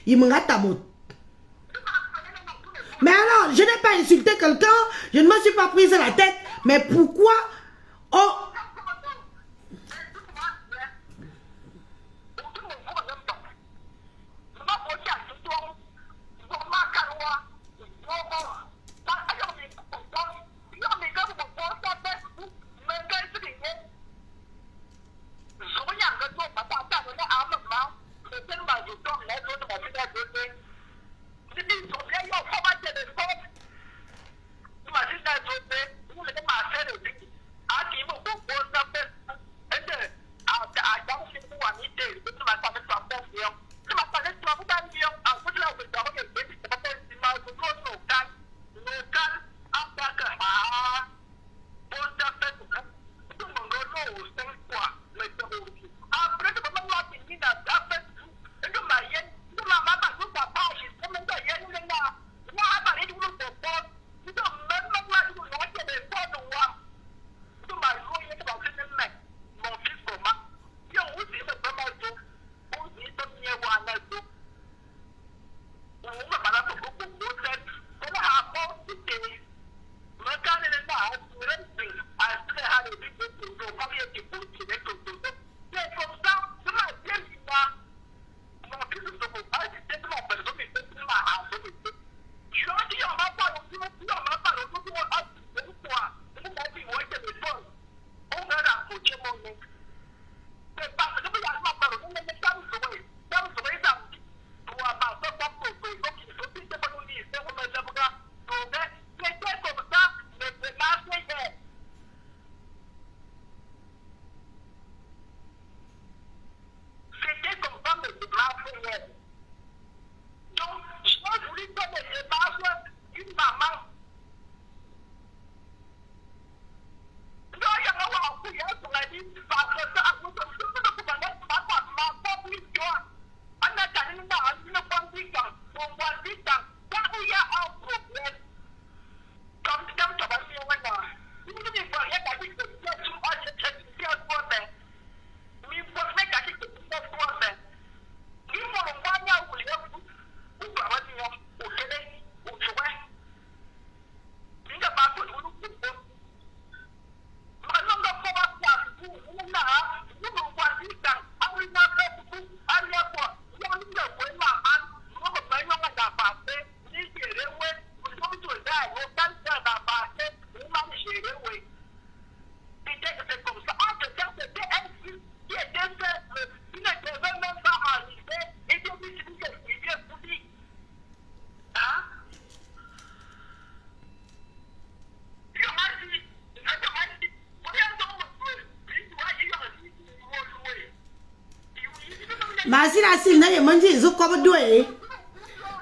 imngata bot. Mais alors, je n'ai pas insulté quelqu'un, je ne me suis pas prise la tête. Mais pourquoi? Oh!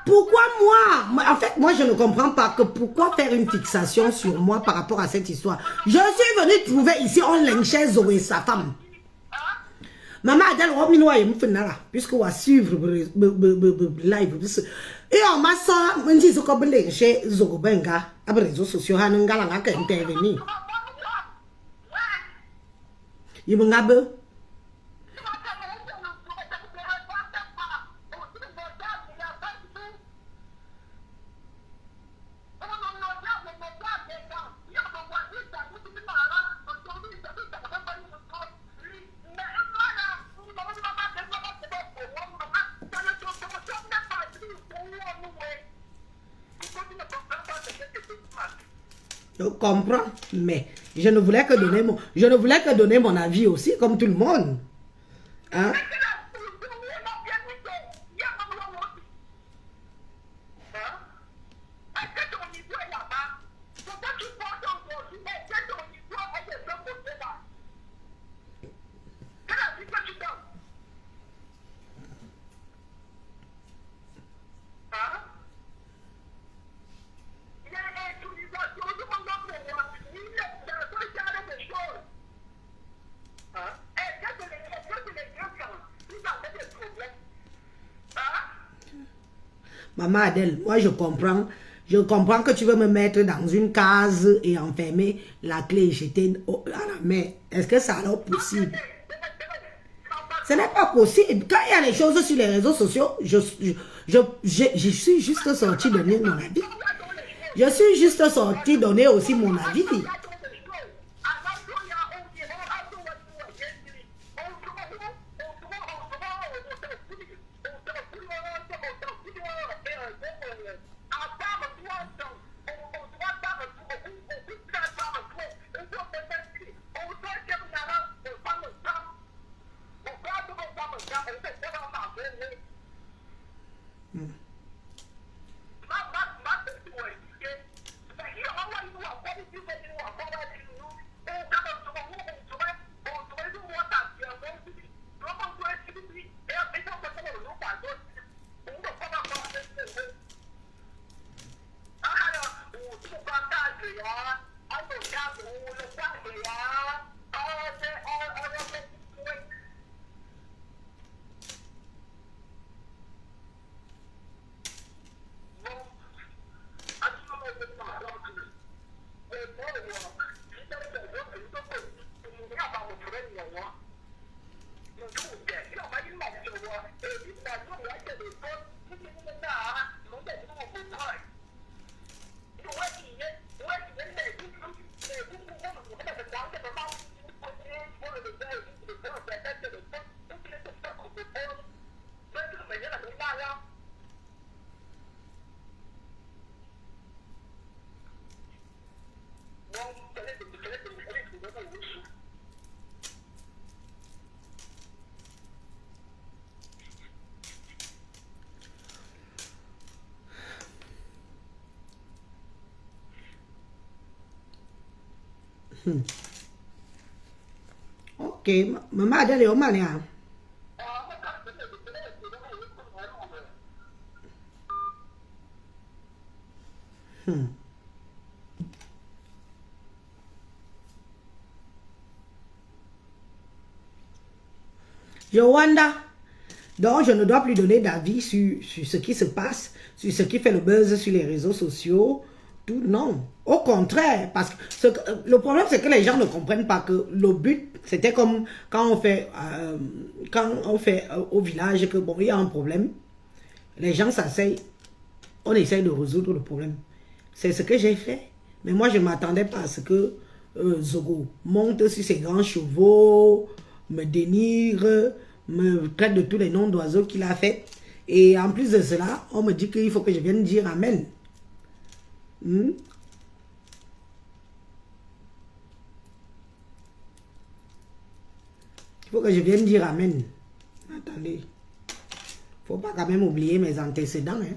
Pourquoi moi? En fait, moi je ne comprends pas que pourquoi faire une fixation sur moi par rapport à cette histoire. Je suis venue trouver ici on lynchait Zoé sa femme. Maman Adèle puisque on va suivre le live. Et on m'a dit que on lynchait Zoé Benga à les réseaux sociaux. On a intervenir. Il m'a dit je comprends, mais je ne voulais que donner mon avis aussi, comme tout le monde. Hein? Maman Adèle, moi je comprends. Je comprends que tu veux me mettre dans une case et enfermer la clé et jeter à la mer. Est-ce que c'est alors possible? Ce n'est pas possible. Quand il y a des choses sur les réseaux sociaux, je suis juste sortie donner mon avis. Je suis juste sortie donner aussi mon avis. Ok, maman Adèle est au Mania. Yowanda. Donc, je ne dois plus donner d'avis sur ce qui se passe, sur ce qui fait le buzz sur les réseaux sociaux. Tout, non. Au contraire, parce que le problème, c'est que les gens ne comprennent pas que le but, c'était comme quand on fait, au village que, bon, il y a un problème, les gens s'asseyent, on essaye de résoudre le problème. C'est ce que j'ai fait. Mais moi, je ne m'attendais pas à ce que Zogo monte sur ses grands chevaux, me dénigre, me traite de tous les noms d'oiseaux qu'il a fait. Et en plus de cela, on me dit qu'il faut que je vienne dire Amen. Il faut que je vienne dire Amen. Attendez. Il ne faut pas quand même oublier mes antécédents. Hein.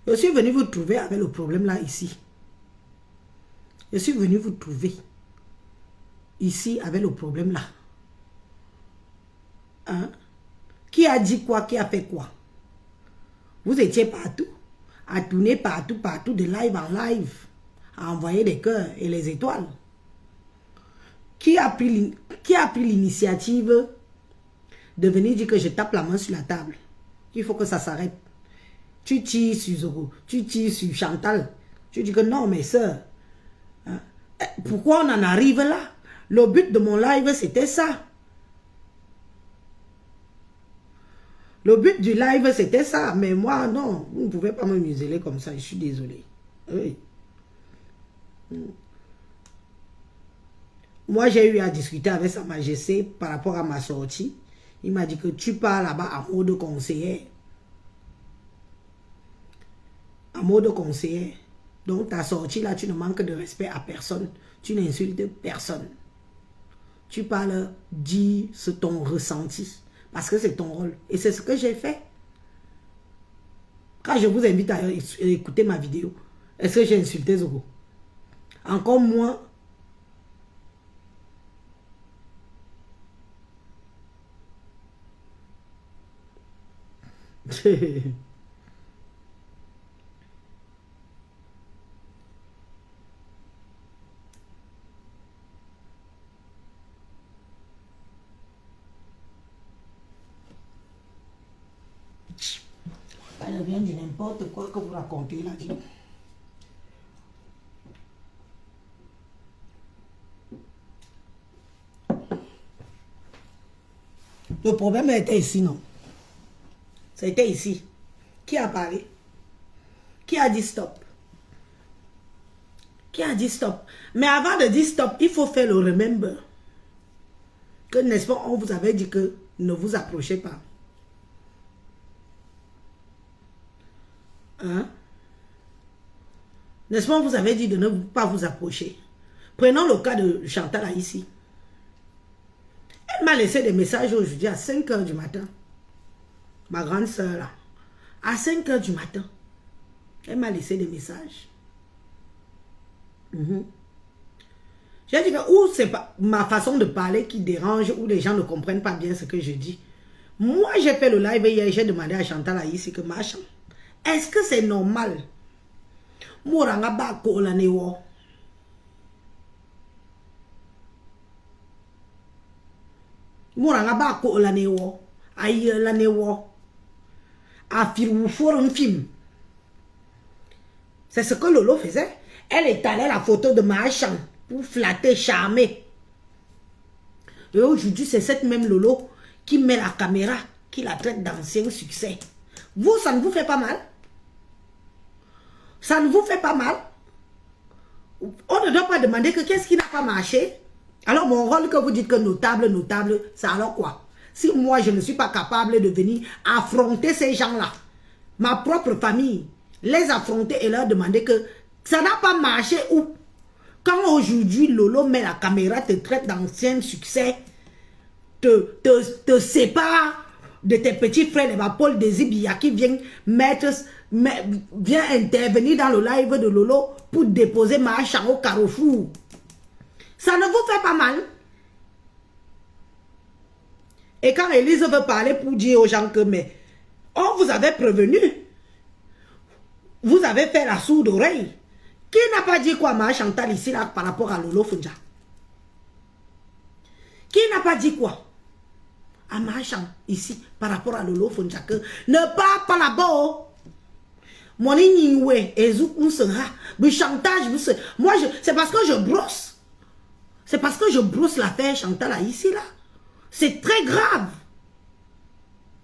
Je suis venu vous trouver avec le problème là ici. Je suis venu vous trouver ici avec le problème là. Hein? Qui a dit quoi? Qui a fait quoi? Vous étiez partout, à tourner partout, de live en live, à envoyer des cœurs et les étoiles. Qui a pris l'initiative de venir dire que je tape la main sur la table? Il faut que ça s'arrête. Tu tires sur Zogo, tu tires sur Chantal. Tu dis que non, mes soeurs. Hein? Pourquoi on en arrive là? Le but de mon live, c'était ça. Le but du live, c'était ça. Mais moi, non. Vous ne pouvez pas me museler comme ça. Je suis désolé. Oui. Moi, j'ai eu à discuter avec Sa Majesté par rapport à ma sortie. Il m'a dit que tu pars là-bas en mode conseiller. En mode conseiller. Donc, ta sortie là, tu ne manques de respect à personne. Tu n'insultes personne. Tu parles, dis ton ressenti. Parce que c'est ton rôle. Et c'est ce que j'ai fait. Quand je vous invite à écouter ma vidéo, est-ce que j'ai insulté Zogo? Encore moins. devient du n'importe quoi que vous racontez là. Dis donc. Le problème était ici, non? C'était ici. Qui a parlé? Qui a dit stop? Qui a dit stop? Mais avant de dire stop, il faut faire le remember. Que, n'est-ce pas, on vous avait dit que ne vous approchez pas. Hein? N'est-ce pas, on vous avait dit de ne pas vous approcher. Prenons le cas de Chantal là, ici. Elle m'a laissé des messages aujourd'hui à 5 h du matin. Ma grande soeur là. À 5 h du matin. Elle m'a laissé des messages. J'ai dit que ou c'est pas ma façon de parler qui dérange, ou les gens ne comprennent pas bien ce que je dis. Moi, j'ai fait le live hier, j'ai demandé à Chantal là ici que machin. Est-ce que c'est normal? Mouranga ba ko la newo. Mouranga ba ko la newo. Aïe la newo. Afirou for un film. C'est ce que Lolo faisait. Elle étalait la photo de Machan pour flatter, charmer. Et aujourd'hui, c'est cette même Lolo qui met la caméra, qui la traite d'ancien succès. Vous, ça ne vous fait pas mal? Ça ne vous fait pas mal? On ne doit pas demander que qu'est-ce qui n'a pas marché. Alors mon rôle que vous dites que notable, notable, c'est alors quoi? Si moi je ne suis pas capable de venir affronter ces gens-là, ma propre famille, les affronter et leur demander que ça n'a pas marché ou quand aujourd'hui Lolo met la caméra, te traite d'ancien succès, te sépare de tes petits frères, de Paul Désibia qui vient vient intervenir dans le live de Lolo pour déposer Machan au carrefour. Ça ne vous fait pas mal? Et quand Élise veut parler pour dire aux gens que mais on vous avait prévenu, vous avez fait la sourde oreille. Qui n'a pas dit quoi, ma Chantal, ici, là, par rapport à Lolo Funja? Qui n'a pas dit quoi? À Machan, ici, par rapport à Lolo Funja, que ne parle pas là-bas. Mon ignoé, Ezouk, sera, le chantage, moi, c'est parce que je brosse. C'est parce que je brosse l'affaire Chantal, là, ici, là. C'est très grave.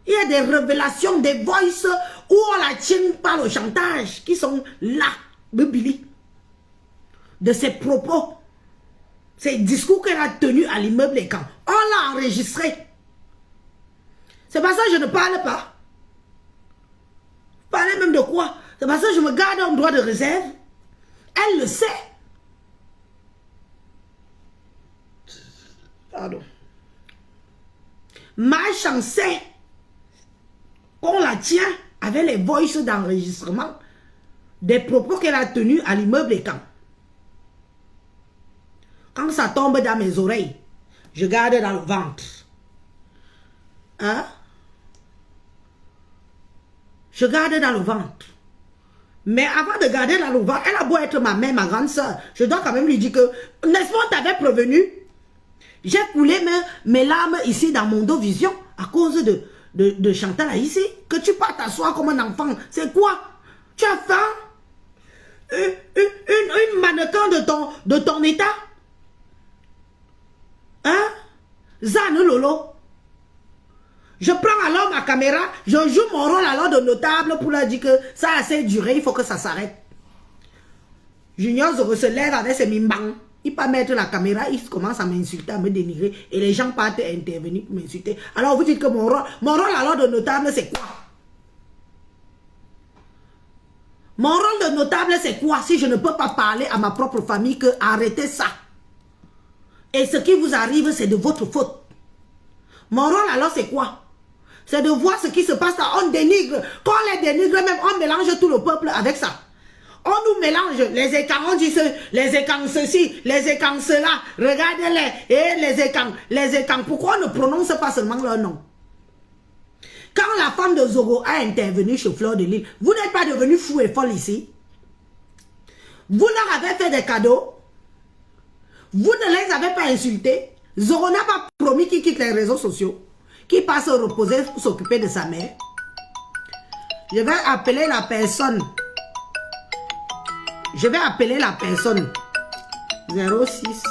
Il y a des révélations, des voices où on la tient par le chantage, qui sont là, Billy. De ses propos, ces discours qu'elle a tenus à l'immeuble Les Camps. On l'a enregistré. C'est pas ça que je ne parle pas. Parler même de quoi? C'est pas ça que je me garde un droit de réserve. Elle le sait. Pardon. Ma chance sait qu'on la tient avec les voices d'enregistrement des propos qu'elle a tenus à l'immeuble Les Camps. Quand ça tombe dans mes oreilles, je garde dans le ventre. Hein? Je garde dans le ventre. Mais avant de garder dans le ventre, elle a beau être ma mère, ma grande soeur, je dois quand même lui dire que, n'est-ce pas, on t'avait prévenu? J'ai coulé mes larmes ici dans mon dos vision à cause de Chantal ici. Que tu pars t'asseoir comme un enfant. C'est quoi? Tu as faim? Une mannequin de ton état? Hein? Zane Lolo. Je prends alors ma caméra, je joue mon rôle alors de notable pour leur dire que ça a assez duré, il faut que ça s'arrête. Junior Zoro se lève avec ses mimbang. Il peut mettre la caméra, il commence à m'insulter, à me dénigrer. Et les gens partent intervenir pour m'insulter. Alors vous dites que mon rôle alors de notable, c'est quoi? Mon rôle de notable, c'est quoi? Si je ne peux pas parler à ma propre famille que arrêtez ça. Et ce qui vous arrive, c'est de votre faute. Mon rôle alors, c'est quoi? C'est de voir ce qui se passe là. On dénigre. Quand on les dénigre, même on mélange tout le peuple avec ça. On nous mélange. Les écans, on dit les écans ceci, les écans cela. Regardez-les. Et les écans. Pourquoi on ne prononce pas seulement leur nom? Quand la femme de Zoro a intervenu chez Fleur de Lys, vous n'êtes pas devenu fou et folle ici. Vous leur avez fait des cadeaux. Vous ne les avez pas insultés. Zoro n'a pas promis qu'il quitte les réseaux sociaux, qu'il passe se reposer pour s'occuper de sa mère. Je vais appeler la personne. Je vais appeler la personne. 06.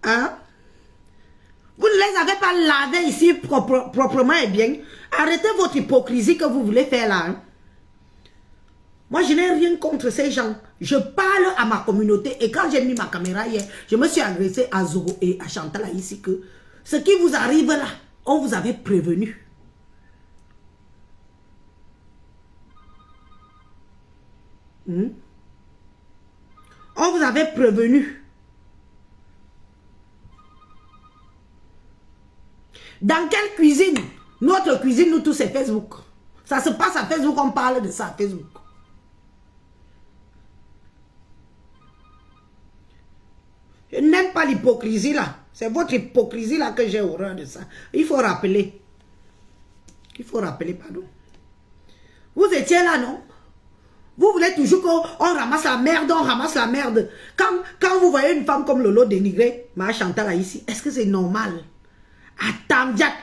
Hein? Vous ne les avez pas lavés ici proprement et bien. Arrêtez votre hypocrisie que vous voulez faire là. Hein? Moi, je n'ai rien contre ces gens. Je parle à ma communauté. Et quand j'ai mis ma caméra hier, je me suis agressé à Zogo et à Chantal ici que ce qui vous arrive là, on vous avait prévenu. On vous avait prévenu. Dans quelle cuisine? Notre cuisine, nous tous, c'est Facebook. Ça se passe à Facebook, on parle de ça à Facebook. Je n'aime pas l'hypocrisie là. C'est votre hypocrisie là que j'ai horreur de ça. Il faut rappeler. Il faut rappeler, pardon. Vous étiez là, non? Vous voulez toujours qu'on ramasse la merde, on ramasse la merde. Quand vous voyez une femme comme Lolo dénigrée, ma Chantal là ici, est-ce que c'est normal? Attends, Jack.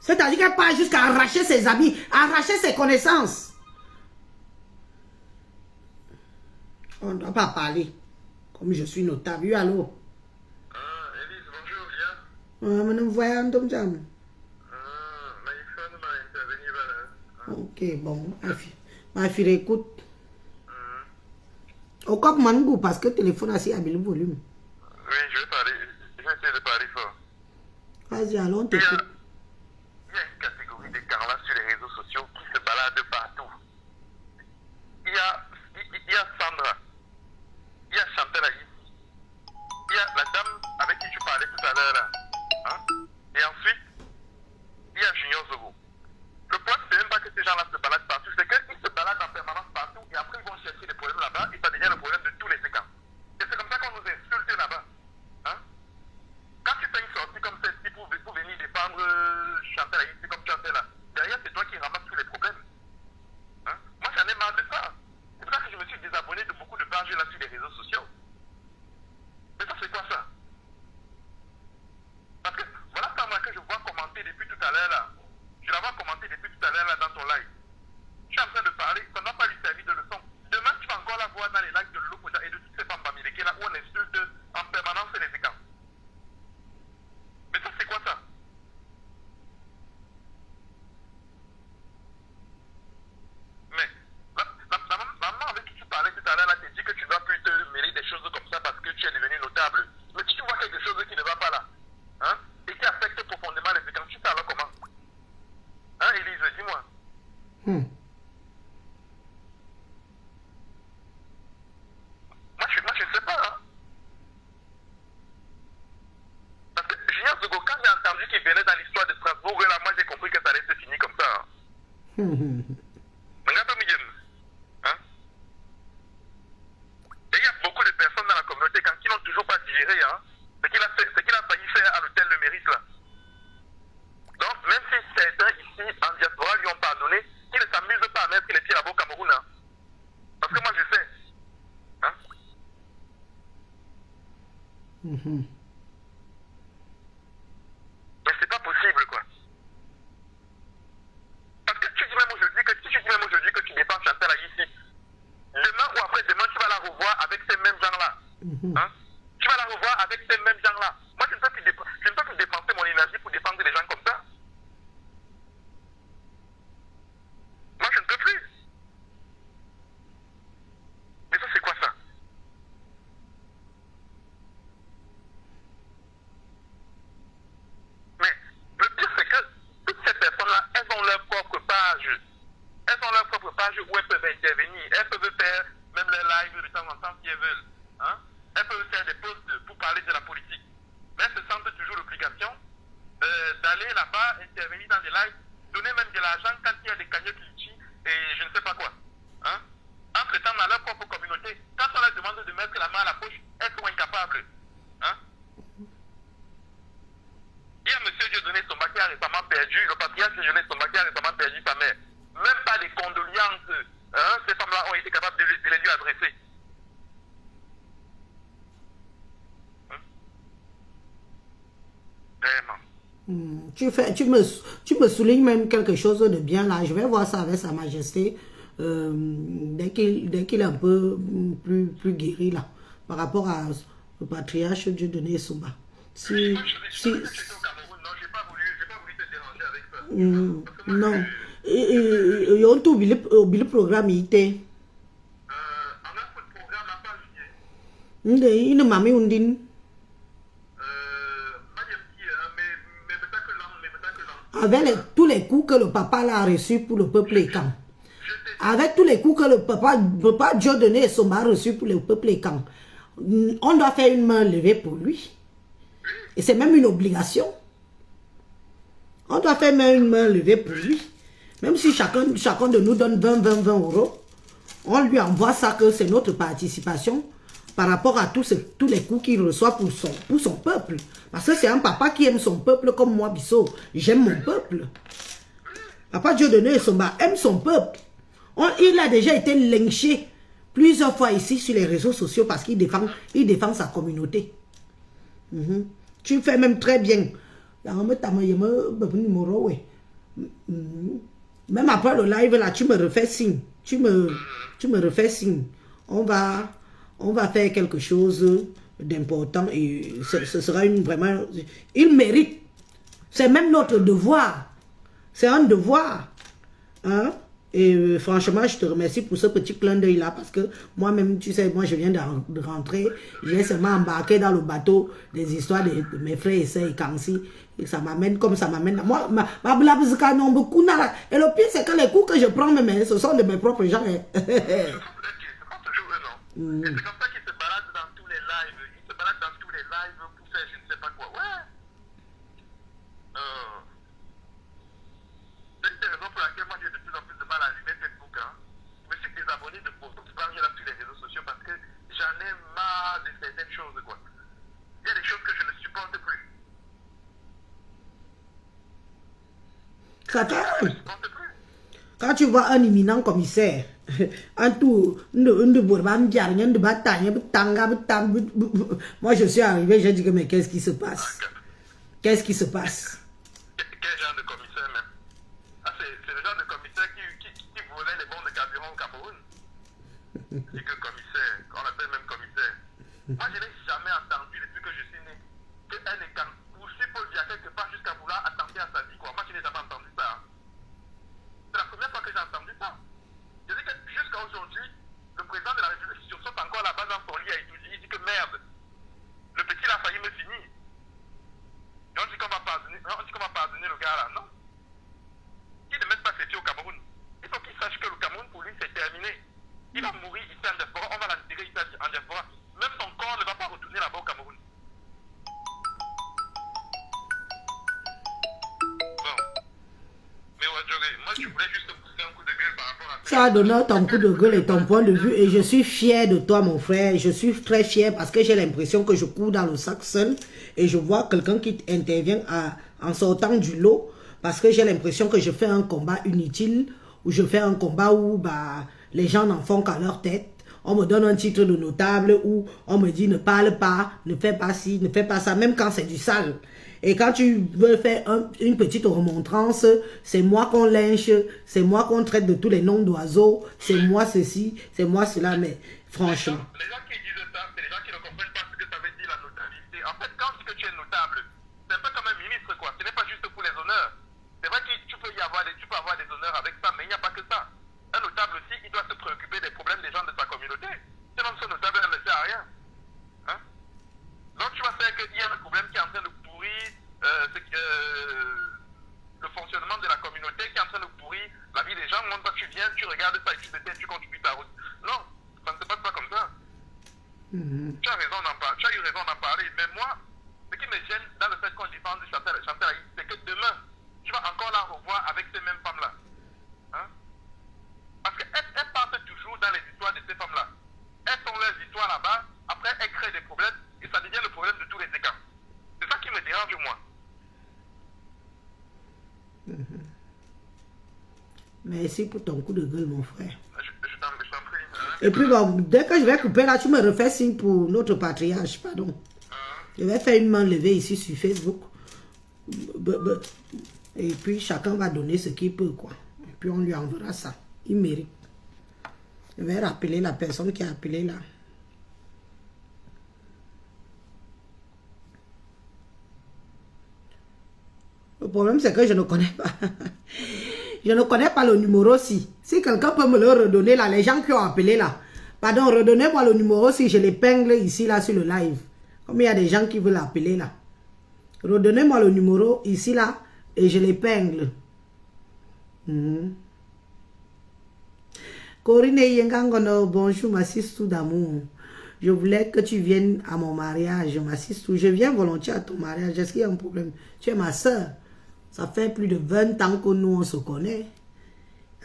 C'est-à-dire qu'elle part jusqu'à arracher ses habits, arracher ses connaissances. On ne doit pas parler. Comme je suis notable. Oui, allô? Élise, bonjour, viens. Madame, voyons, Dom Jam. Ma femme m'a intervenu, voilà. Ok, bon. Ma fille, écoute. Au cap Mangou, parce que le téléphone a si habile le volume. Oui, je vais parler. Je vais essayer de parler fort. Vas-y, allons, Il y t'écoute. a une catégorie de carlas sur les réseaux sociaux qui se baladent partout. Il y a Sandra. Il y a Chantal ici. Il y a la dame avec qui tu parlais tout à l'heure là. Hein? Et ensuite, il y a Junior Zogo. Le problème, c'est même pas que ces gens-là se baladent partout, c'est qu'ils se baladent en permanence partout et après ils vont chercher des problèmes là-bas et ça devient le problème de tous les séquences. Et c'est comme ça qu'on nous insulte là-bas. Hein? Quand tu fais une sortie comme celle-ci pour venir défendre Chantal ici comme tu as fait là, derrière c'est toi qui ramasses tous les problèmes. Hein? Moi j'en ai marre de ça. C'est pour ça que je me suis désabonné de beaucoup de pages là sur les réseaux sociaux. Mais ça c'est quoi ça? Parce que voilà ça moi que je vois commenter depuis tout à l'heure là. Je la vois commenter depuis tout à l'heure là dans ton live. Je suis en train de parler, ça ne va pas lui servir de leçon. Demain tu vas encore la voir dans les lives de Lolo et de toutes ces femmes américaines là où on insulte en permanence les séquences. Mais ça c'est quoi ça? Mais la maman avec qui tu parlais tout à l'heure là te dit que tu dois plus te mêler des choses comme ça parce que tu es devenu notable. Mais si tu vois quelque chose qui ne va pas là, hein, et qui affecte profondément les séquences, tu fais alors comment? Hein, Élise, dis-moi. Moi, je ne sais pas. Hein. Parce que Julien Zogo, quand j'ai entendu qu'il venait dans l'histoire de Strasbourg, là, moi, j'ai compris que ça allait se finir comme ça. Hein. Regarde, Miguel. Hein? Et il y a beaucoup de personnes dans la communauté qui n'ont toujours pas digéré hein, ce qu'il a failli faire à l'hôtel Le Mérite. Là. Donc, même si certains ici, en diaspora, lui ont pardonné, ils ne s'amusent pas à mettre les pieds là-bas au Cameroun. Hein. Parce que moi, je sais. Hein? Mais c'est pas possible, quoi. Parce que tu dis même aujourd'hui que tu défends Chantal ici. Demain ou après-demain, tu vas la revoir avec ces mêmes gens-là. Hein? Tu vas la revoir avec ces mêmes gens-là. Moi, je ne peux plus dépenser mon énergie pour défendre des gens comme ça. Moi, je ne peux plus. Mais ça, c'est quoi ça? Mais le pire, c'est que toutes ces personnes-là, elles ont leur propre page. Elles ont leur propre page où elles peuvent intervenir. Elles peuvent faire même les lives de temps en temps si elles veulent. Hein? Elles peuvent faire des posts pour parler de la politique. Mais elles se sentent toujours l'obligation d'aller là-bas, intervenir dans des lives, donner même de l'argent quand il y a des cagnottes litchi et je ne sais pas quoi. Hein? Entre-temps, dans leur propre communauté, quand on leur demande de mettre la main à la poche, elles sont incapables. Hein? Il y a M. Dieudonné Somba qui a récemment perdu, le patriarche Dieudonné Somba qui a récemment perdu sa mère. Même pas des condoléances, hein, ces femmes-là ont été capables de les lui adresser. Hein? Tu me soulignes même quelque chose de bien là. Je vais voir ça avec Sa Majesté dès qu'il est un peu plus guéri là, par rapport au patriarche Dieudonné Essomba. Si, si, non. Et on t'oublie le programme il était. Il ne m'a mis une. Avec tous les coups que le papa l'a reçus pour le peuple écan. Avec tous les coups que le papa Dieudonné Essomba a reçus pour le peuple écan. On doit faire une main levée pour lui. Et c'est même une obligation. On doit faire même une main levée pour lui. Même si chacun de nous donne 20 euros, on lui envoie ça que c'est notre participation par rapport à tous les coups qu'il reçoit pour son peuple. Parce que c'est un papa qui aime son peuple comme moi, Bissot. J'aime mon peuple. Papa Dieudonné Essomba aime son peuple. Il a déjà été lynché plusieurs fois ici sur les réseaux sociaux parce qu'il défend sa communauté. Tu fais même très bien. Même après le live là, tu me refais signe. Tu me refais signe. On va faire quelque chose d'important et ce sera vraiment... Il mérite. C'est même notre devoir. C'est un devoir. Hein? Et franchement, je te remercie pour ce petit clin d'œil là parce que moi-même, tu sais, moi je viens de rentrer. J'ai seulement embarqué dans le bateau des histoires de mes frères et sœurs et Kansi. Et ça m'amène comme ça m'amène. Moi, ma blabzika non beaucoup là. Et le pire, c'est que les coups que je prends, même, ce sont de mes propres gens. C'est pas toujours eux, non. Et c'est comme ça qu'ils se baladent dans tous les lives. Ils se baladent dans tous les lives pour faire je ne sais pas quoi. Ouais. C'est une des raisons pour laquelle moi j'ai de plus en plus de mal à allumer Facebook. Hein. Je me suis désabonné de beaucoup de pages là sur les réseaux sociaux parce que j'en ai marre de certaines choses, quoi. Il y a des choses que je ne supporte plus. Quand tu vois un imminent commissaire, moi je suis arrivé, j'ai dit que mais qu'est-ce qui se passe? Qu'est-ce qui se passe? Quel genre de commissaire même? Ah, c'est le genre de commissaire qui volait les bons de carburant au Cameroun. Et que commissaire, on l'appelle même commissaire. Moi je n'ai jamais entendu depuis que je suis né qu'un écart aussi peut via quelque part jusqu'à vouloir attenter à sa vie, quoi. Moi je n'ai jamais entendu ça. Hein. C'est la première fois que j'ai entendu ça. Je dis que jusqu'à aujourd'hui, le président de la République sursaute encore là-bas dans son lit à étudier. Il dit que merde, le petit il a failli me finir. Et on dit qu'on va pardonner le gars là, non. Qu'il ne mette pas ses pieds au Cameroun. Il faut qu'il sache que le Cameroun pour lui c'est terminé. Il va mourir ici en diaspora, on va l'enterrer ici en diaspora. Même son corps ne va pas retourner là-bas au Cameroun. Bon. Mais ouais, moi je voulais juste pousser un coup de gueule par rapport à ça. Tu as donné ton coup de gueule et ton point de vue et je suis fier de toi mon frère. Je suis très fier parce que j'ai l'impression que je cours dans le sac seul et je vois quelqu'un qui intervient en sortant du lot parce que j'ai l'impression que je fais un combat inutile ou je fais un combat où les gens n'en font qu'à leur tête. On me donne un titre de notable ou on me dit ne parle pas, ne fais pas ci, ne fais pas ça, même quand c'est du sale. Et quand tu veux faire une petite remontrance, c'est moi qu'on lynche, c'est moi qu'on traite de tous les noms d'oiseaux, c'est moi ceci, c'est moi cela, mais franchement. Les gens qui disent ça, c'est les gens qui ne comprennent pas ce que ça veut dire la notabilité. En fait, quand tu dis que tu es notable, c'est un peu comme un ministre, quoi. Ce n'est pas juste pour les honneurs. C'est vrai que tu peux avoir des honneurs avec ça, mais il n'y a pas que ça. Un notable aussi, il doit se préoccuper des problèmes des gens de sa communauté. Sinon, ce notable ne sert à rien. Hein? Donc, tu vas faire qu'il y a un problème qui est en train de pourrir le fonctionnement de la communauté, qui est en train de pourrir la vie des gens. Moi, toi, tu viens, tu regardes ça et tu te tais, tu contribues ta route. Non, ça ne se passe pas comme ça. Tu as raison d'en parler, tu as eu raison d'en parler. Mais moi, ce qui me gêne dans le fait qu'on défende Chantal Aït, c'est que demain, tu vas encore la revoir avec ces mêmes femmes-là. Hein? Parce qu'elles partent toujours dans les histoires de ces femmes-là. Elles sont leurs histoires là-bas, après elles créent des problèmes et ça devient le problème de tous les écarts. C'est ça qui me dérange moi. Merci pour ton coup de gueule mon frère. Je t'en prie. Hein? Et puis bon, dès que je vais couper là, tu me refais signe pour notre patriarche, pardon. Je vais faire une main levée ici sur Facebook. Et puis chacun va donner ce qu'il peut, quoi. Et puis on lui enverra ça. Il mérite. Je vais rappeler la personne qui a appelé là. Le problème, c'est que je ne connais pas. Je ne connais pas le numéro si. Si quelqu'un peut me le redonner là, les gens qui ont appelé là. Pardon, redonnez-moi le numéro si je l'épingle ici là sur le live. Comme il y a des gens qui veulent appeler là. Redonnez-moi le numéro ici là et je l'épingle. Corinne Yengangono, bonjour, m'assiste d'amour. Je voulais que tu viennes à mon mariage, m'assiste. Je viens volontiers à ton mariage. Est-ce qu'il y a un problème? Tu es ma soeur. Ça fait plus de 20 ans que nous on se connaît.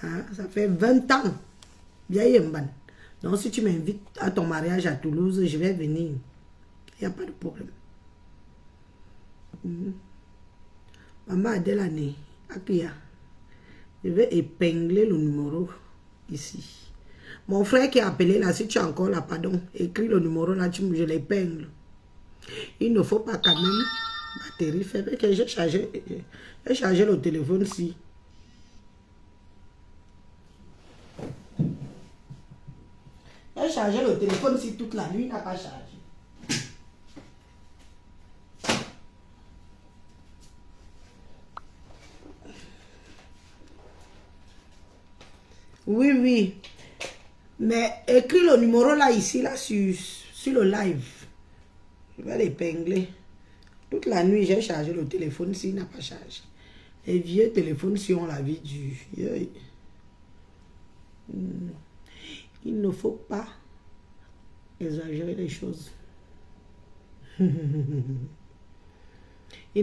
Hein? Ça fait 20 ans. Bien Yemban. Donc si tu m'invites à ton mariage à Toulouse, je vais venir. Il n'y a pas de problème. Maman Adelane, Akia. Je vais épingler le numéro ici. Mon frère qui a appelé là, si tu es encore là, pardon, écris le numéro là, je l'épingle. Il ne faut pas quand même batterie faible, que j'ai chargé le téléphone si. J'ai chargé le téléphone si toute la nuit, il n'a pas chargé. Oui, oui. Mais écris le numéro là, ici, là, sur le live. Je vais l'épingler. Toute la nuit, j'ai chargé le téléphone s'il n'a pas chargé. Les vieux téléphones si ont la vie dure. Il ne faut pas exagérer les choses. Il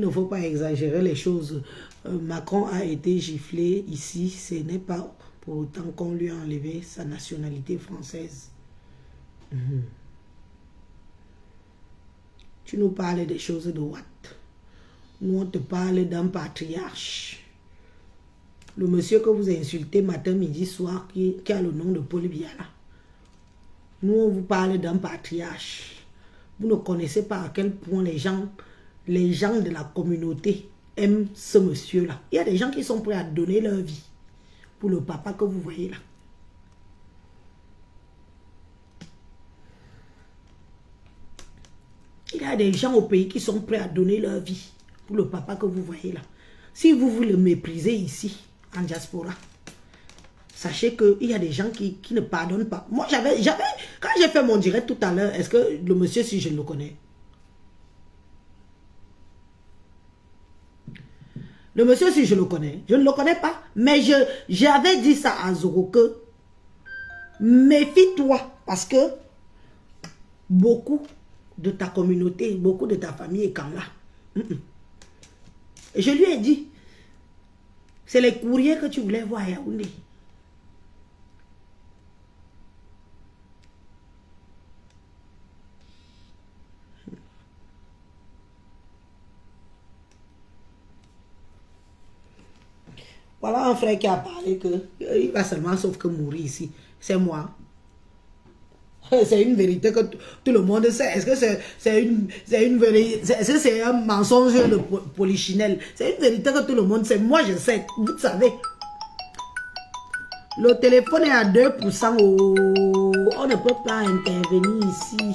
ne faut pas exagérer les choses. Macron a été giflé ici. Ce n'est pas pour autant qu'on lui a enlevé sa nationalité française. Tu nous parles des choses de what? Nous, on te parle d'un patriarche. Le monsieur que vous insultez matin, midi, soir, qui a le nom de Paul Biya. Nous, on vous parle d'un patriarche. Vous ne connaissez pas à quel point les gens de la communauté aiment ce monsieur-là. Il y a des gens qui sont prêts à donner leur vie pour le papa que vous voyez là. Il y a des gens au pays qui sont prêts à donner leur vie pour le papa que vous voyez là. Si vous le méprisez ici, en diaspora, sachez qu'il y a des gens qui ne pardonnent pas. Moi, quand j'ai fait mon direct tout à l'heure, est-ce que le monsieur, si je le connais? Le monsieur, si je le connais, je ne le connais pas. Mais j'avais dit ça à Zoro que méfie-toi parce que beaucoup de ta communauté, beaucoup de ta famille est quand là. Et je lui ai dit, c'est les courriers que tu voulais voir à Yaoundé. Voilà un frère qui a parlé qu'il va seulement sauf que mourir ici. C'est moi. C'est une vérité que tout le monde sait. Est-ce que c'est une vérité? Est-ce que c'est un mensonge de polichinelle? C'est une vérité que tout le monde sait. Moi, je sais. Vous savez. Le téléphone est à 2%. On ne peut pas intervenir ici.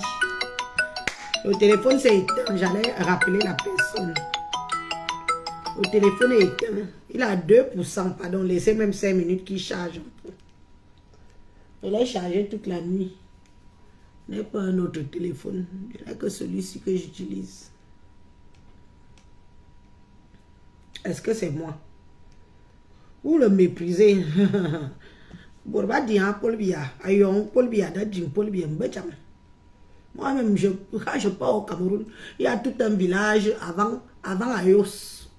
Le téléphone s'est éteint. J'allais rappeler la personne. Le téléphone est éteint. Il a 2%. Pardon, laissez même 5 minutes qu'il charge un peu. Il a chargé toute la nuit. Ce n'est pas un autre téléphone. Il n'y a que celui-ci que j'utilise. Est-ce que c'est moi? Vous le méprisez. Bourba dit Paul Biya. Ayon Paul Biya d'Adjim Paul Biya Mbecham. Moi-même, quand je pars au Cameroun, il y a tout un village avant Ayos.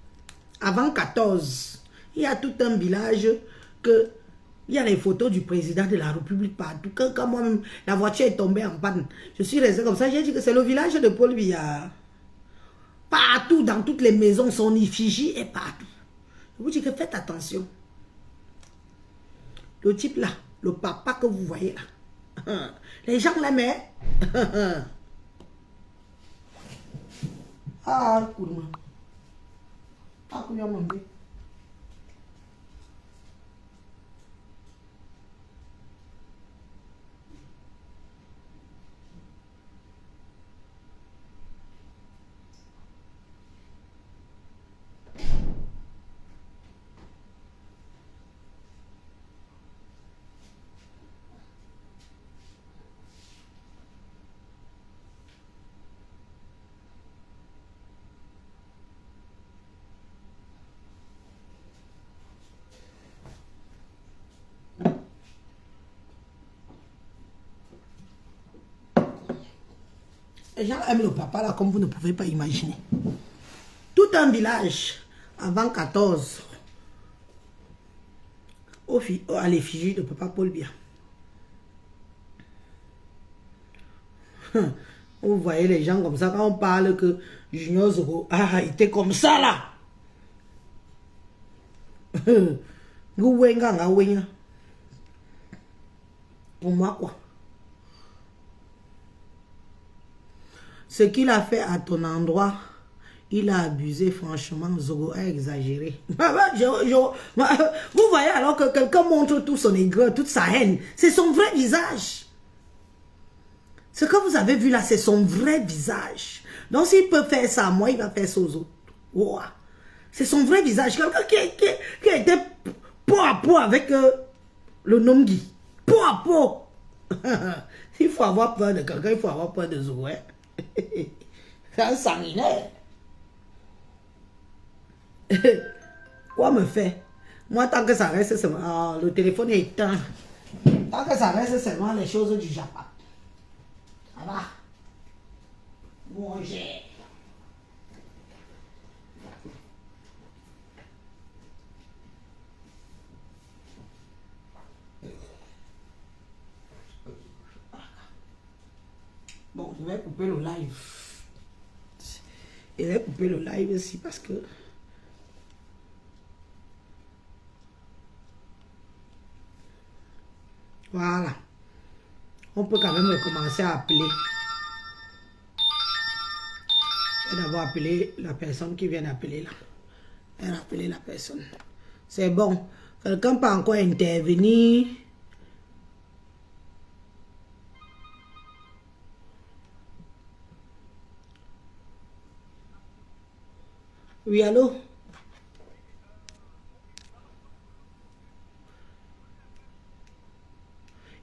Avant 14. Il y a tout un village que... Il y a les photos du président de la République partout. Quand moi-même, la voiture est tombée en panne, je suis resté comme ça. J'ai dit que c'est le village de Paul Biya. Partout, dans toutes les maisons, son effigie est partout. Je vous dis que faites attention. Le type là, le papa que vous voyez là, les gens l'aimaient. Ah, cool. Ah, qu'on y a mangé. Les gens aiment le papa là comme vous ne pouvez pas imaginer. Tout un village, avant 14, à l'effigie de papa Paul Biya. Vous voyez les gens comme ça, quand on parle que Junior Zogo était comme ça là. Pour moi quoi. Ce qu'il a fait à ton endroit, il a abusé, franchement. Zogo a exagéré. Vous voyez alors que quelqu'un montre tout son aigreur, toute sa haine. C'est son vrai visage. Ce que vous avez vu là, c'est son vrai visage. Donc s'il peut faire ça à moi, il va faire ça aux autres. Wow. C'est son vrai visage. Quelqu'un qui a été peau à peau avec le Nongi. Peau à peau. Il faut avoir peur de quelqu'un, il faut avoir peur de Zogo. C'est un sanguinaire. Quoi me fait? Moi, tant que ça reste seulement... le téléphone est éteint. Tant que ça reste seulement les choses du Japon. Ça va. Manger. Bon, je vais couper le live. Je vais couper le live aussi parce que... Voilà. On peut quand même commencer à appeler. Je vais d'abord appeler la personne qui vient d'appeler là. Je vais appeler la personne. C'est bon. Quelqu'un peut encore intervenir. Oui, allô?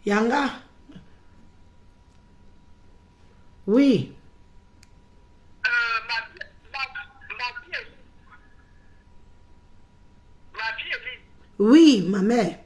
Yanga? Oui. Oui, ma mère.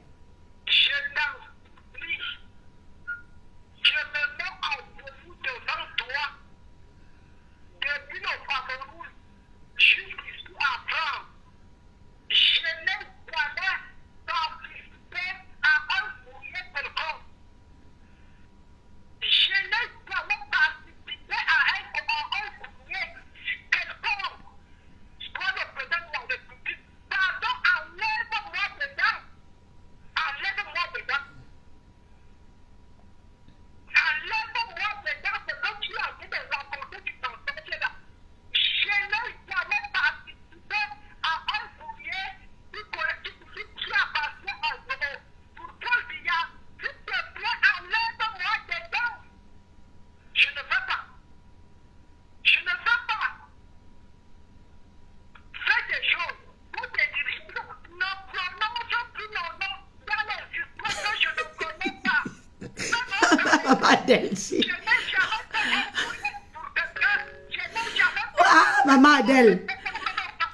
Ah, maman Adèle,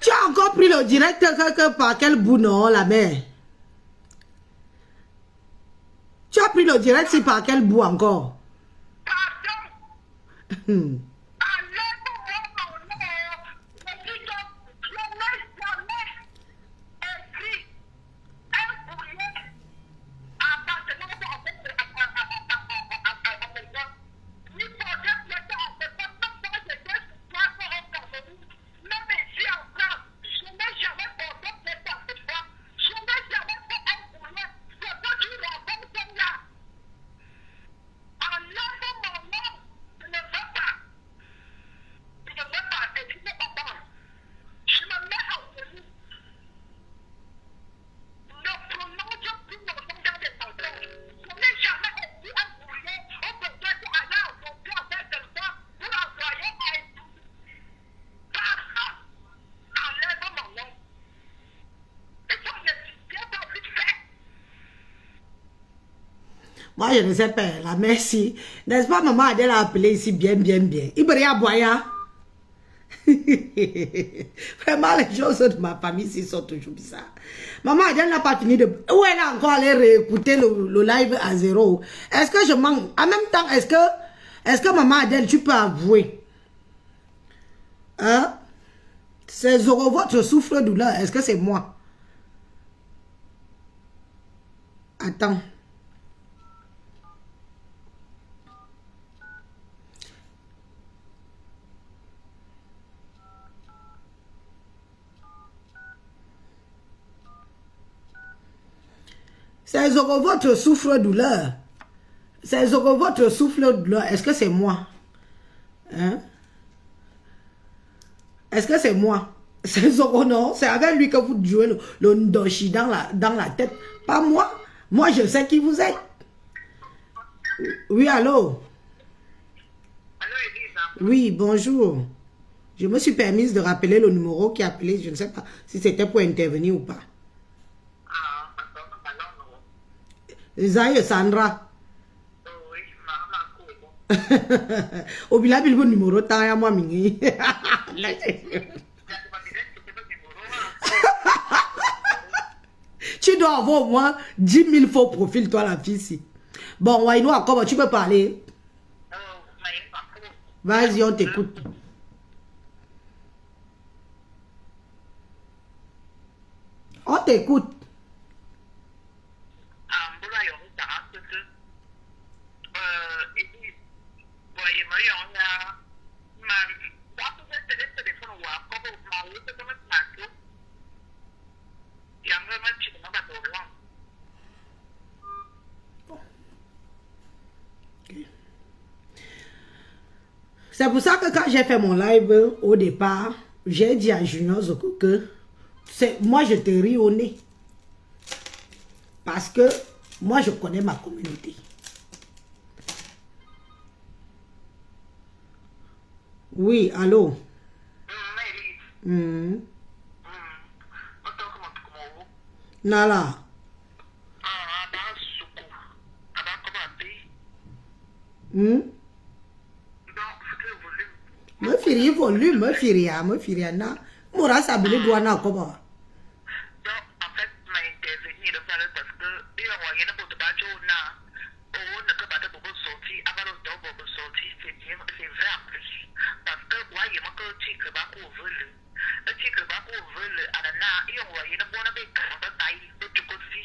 tu as encore pris le direct par quel bout, non, la mère? Tu as pris le direct, c'est par quel bout encore? Moi, je ne sais pas. La merci. N'est-ce pas, maman Adèle a appelé ici bien. Ibria Boya. Vraiment, les choses de ma famille ici sont toujours bizarres. Maman Adèle n'a pas fini de... Où elle a encore allé réécouter le live à 0? Est-ce que je manque? En même temps, est-ce que maman Adèle, tu peux avouer? Hein? C'est votre souffre-douleur. Est-ce que c'est moi? Attends. C'est votre souffre-douleur. C'est votre souffle-douleur. Est-ce que c'est moi? Hein? Est-ce que c'est moi? C'est Zoro, non? C'est avec lui que vous jouez le ndoshi dans la tête. Pas moi. Moi, je sais qui vous êtes. Oui, allô? Allô, Elisa. Oui, bonjour. Je me suis permise de rappeler le numéro qui a appelé. Je ne sais pas si c'était pour intervenir ou pas. Ah, d'accord, non. Zaya Sandra. Oui, maman, Kobo. Au bila bilbo numéro ta ya moi mingi. Tu dois avoir au moins 10 000 faux profils, toi, la fille ici. Bon, Waïno, comment tu peux parler? Vas-y, on t'écoute. On t'écoute. C'est pour ça que quand j'ai fait mon live au départ, j'ai dit à Junior Zoko que moi je te ris au nez. Parce que moi je connais ma communauté. Oui, allô? Nala. Me firi volume, me firi na. Mora sabili douana comment? En fait, m'a intervenu le faire parce que il y a moyen de pas na. Oh, ne peut pas te beaucoup sortir, avant le temps beaucoup sortir, c'est vrai en plus. Parce que ouais, il y a que tu que pas couvrir. Tu que pas couvrir à la na, il y a moyen de bonne avec quand taille de tout côté.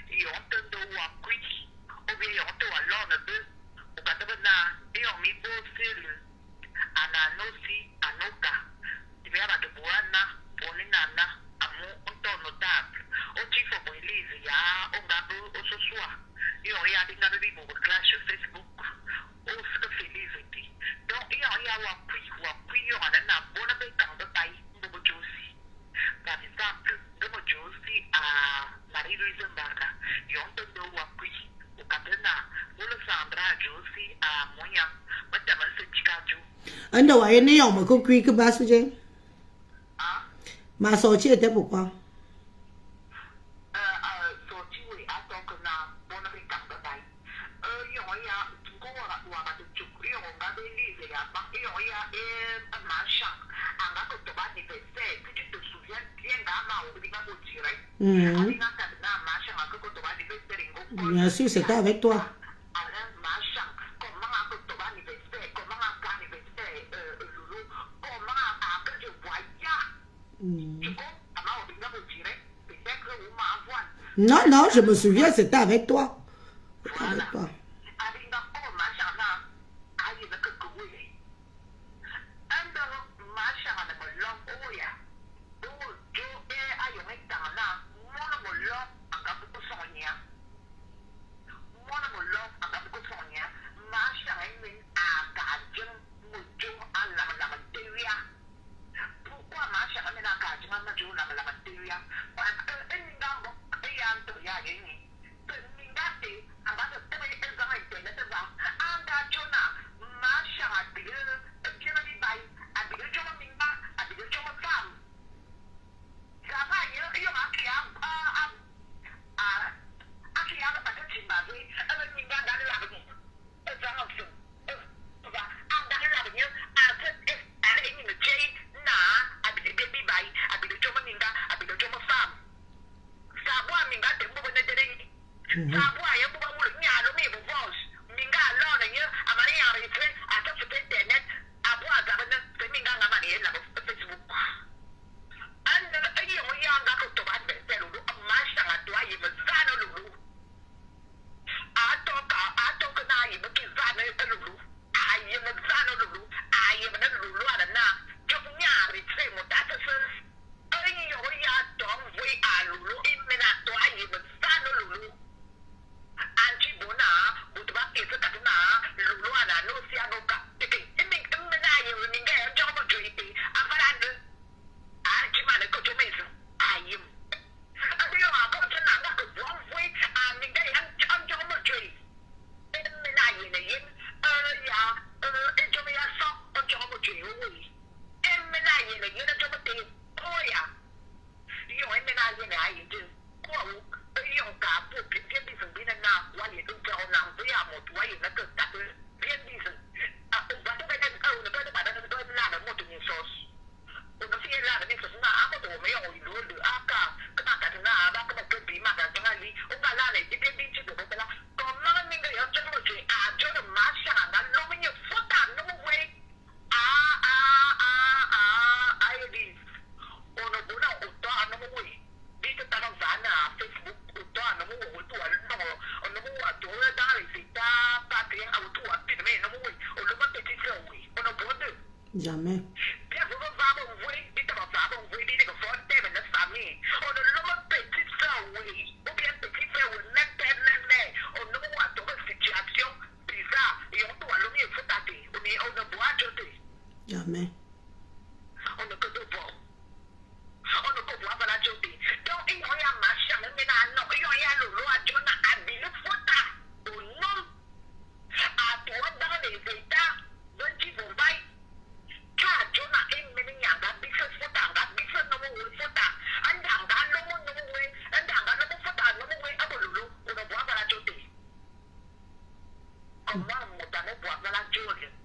Il y a un peu de wa quick. Ou bien il y a un peu à l'on de. Au cas de na, il y a mis beau c'est ananosi anoka. Tu vas à de boana, on est nana. Notable. Au chiffre pour Elise, il y a un gabo au ce soir. Il y a des gars pour clash sur Facebook. Au ce que Félix dit. Donc, il y a un appui, il y a un bon avec de taille, pour Josie. Par exemple, de Josie à Marie-Louise Mbarga. Il y a un peu de appui. Au Katena, pour le Sandra Josie à Moya. Madame, c'est Chicago. Anda wa ene yo me ko kui que basu je. Ma sortie était pourquoi? Bien sûr, c'était avec toi. Non, non, je me souviens, c'était avec toi. C'était avec toi. Jamais. Jamais. On ne peut pas voir. On ne peut voir la journée. Donc, il y a un machin, mais non, il y a le roi, Jonah, a dit le fouta. Au nom, à toi dans les États, dans les Bombay, car Jonah est mené à la bise fouta, la bise non fouta. Un danga, non, un danga, non, fouta, non, à Bololo, on ne voit pas la journée. Comment on ne voit pas la journée?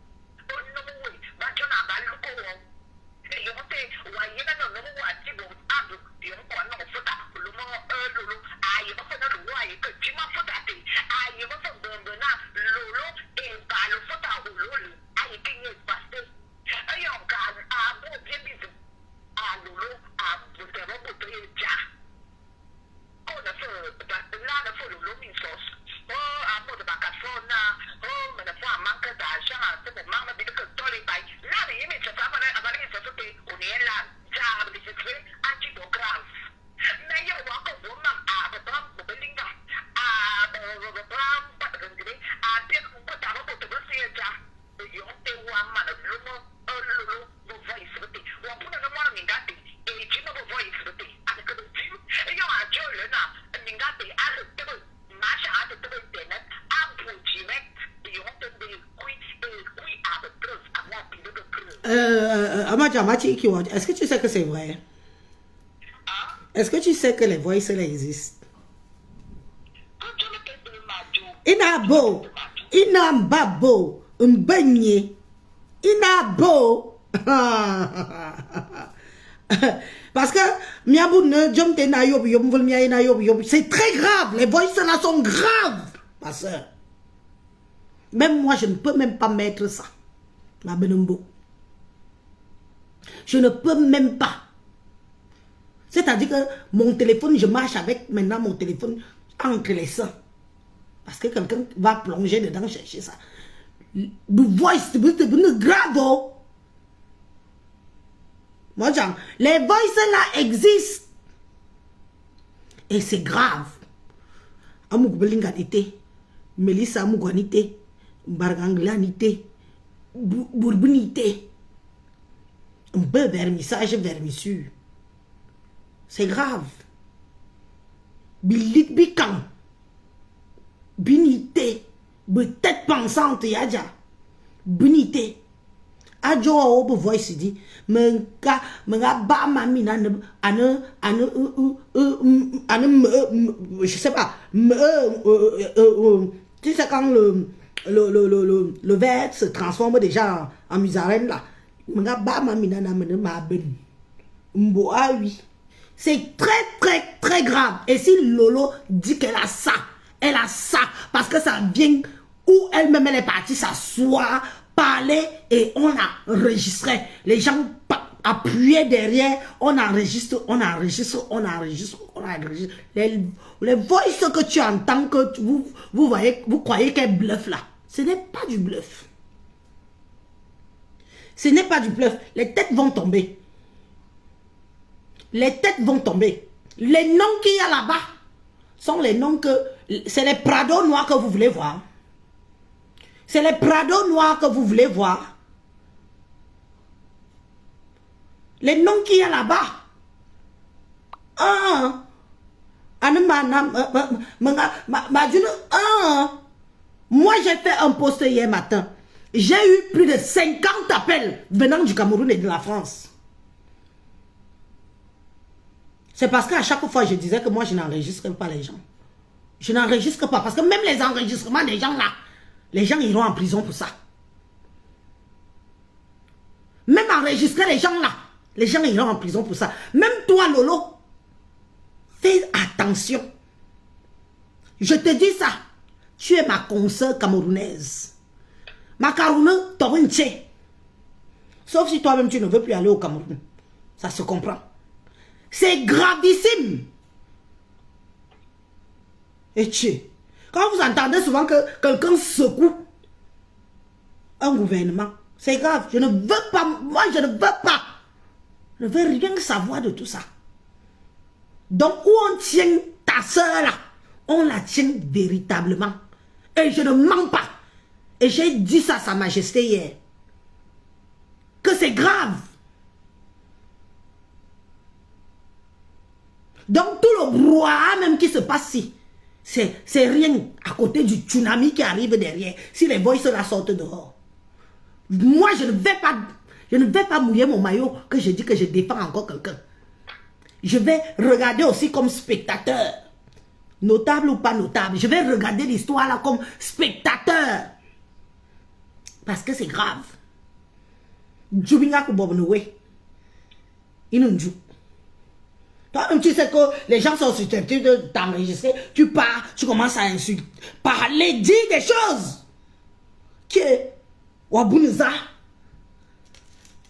Est-ce que tu sais que c'est vrai? Est-ce que tu sais que les voices là existent? Inabo, inambabo, mbenye, inabo. Parce que c'est très grave. Les voices là sont graves, ma soeur. Même moi, je ne peux même pas mettre ça. Ma benumbo. Je ne peux même pas. C'est-à-dire que mon téléphone, je marche avec maintenant mon téléphone entre les seins. Parce que quelqu'un va plonger dedans chercher ça. Le voice, c'est grave. Oh. Moi, genre, les voices là existent. Et c'est grave. Amoukubelinganité, Melissa Amouguanité, Barganglanité, Bourbunité. Un peu vermissage vermissure. C'est grave. Bilit bikang. Binité. Tête pensante yadja. Binité. Adjo obo voice dit. Menga ba mamina je sais pas. Tu sais quand le verre se transforme déjà en musarène là. C'est très très très grave. Et si Lolo dit qu'elle a ça, parce que ça vient où elle-même elle est partie s'asseoir, parler et on a enregistré. Les gens appuyaient derrière, on enregistre. Les voices que tu entends, que vous voyez, vous croyez qu'elle bluffe là. Ce n'est pas du bluff. Ce n'est pas du bluff. Les têtes vont tomber. Les têtes vont tomber. Les noms qu'il y a là-bas sont les noms que... C'est les Prado noirs que vous voulez voir. C'est les Prado noirs que vous voulez voir. Les noms qu'il y a là-bas. Moi, j'ai fait un post hier matin. J'ai eu plus de 50 appels venant du Cameroun et de la France. C'est parce qu'à chaque fois, je disais que moi, je n'enregistre pas les gens. Je n'enregistre pas. Parce que même les enregistrements des gens là, les gens iront en prison pour ça. Même enregistrer les gens là, les gens iront en prison pour ça. Même toi, Lolo, fais attention. Je te dis ça. Tu es ma consoeur camerounaise. Macaroune, Torinche. Sauf si toi-même tu ne veux plus aller au Cameroun. Ça se comprend. C'est gravissime. Et quand vous entendez souvent que quelqu'un secoue un gouvernement, C'est grave. Je ne veux pas. Moi, je ne veux pas. Je ne veux rien savoir de tout ça. Donc, où on tient ta soeur là, on la tient véritablement. Et je ne mens pas. Et j'ai dit ça à Sa Majesté hier. Que c'est grave. Donc, tout le brouhaha même qui se passe ici, c'est rien à côté du tsunami qui arrive derrière. Si les voices la sortent dehors. Moi, je ne vais pas mouiller mon maillot que je dis que je défends encore quelqu'un. Je vais regarder aussi comme spectateur. Notable ou pas notable. Je vais regarder l'histoire là comme spectateur. Parce que c'est grave. Djoubinga Koubobnowe. Il nous joue. Toi-même, tu sais que les gens sont susceptibles de t'enregistrer. Tu pars, tu commences à insulter. Parler, dire des choses. Qui est Wabuniza.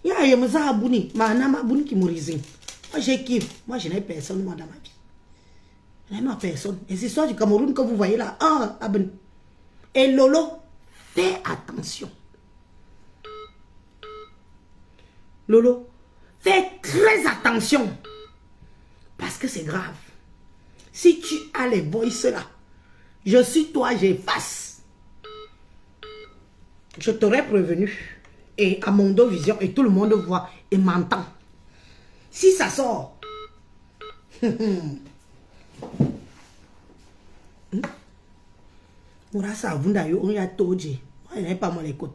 Ya Yamaza Abouni. Manama Abouni qui mourizine. Moi, j'ai kiff. Moi, je n'ai personne, moi, dans ma vie. Je n'ai personne. Et c'est ça du Cameroun que vous voyez là. Ah, Abouni. Et Lolo, fais attention. Lolo, fais très attention. Parce que c'est grave. Si tu as les voices là, je suis toi, j'efface. Je t'aurais prévenu. Et à Mondo Vision, et tout le monde voit et m'entend. Si ça sort. Mourassa Avundayo, on y a toji. Moi, je n'ai pas mon écoute.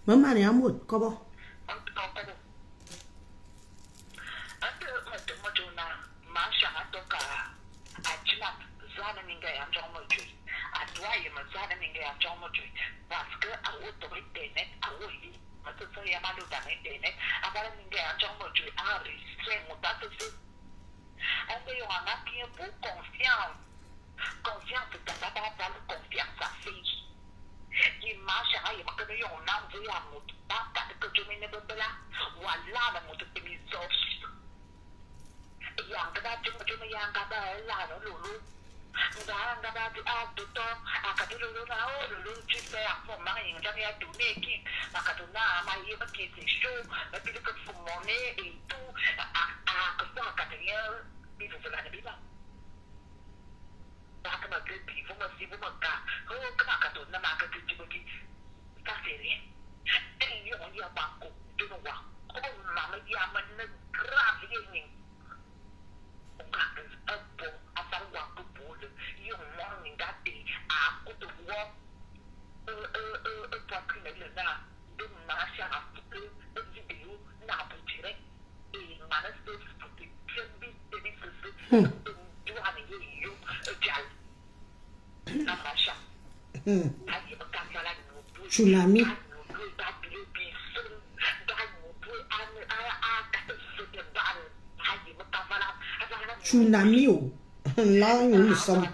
Maman est en mode, comment? Tsunami. Tsunami, oh. Là où nous sommes.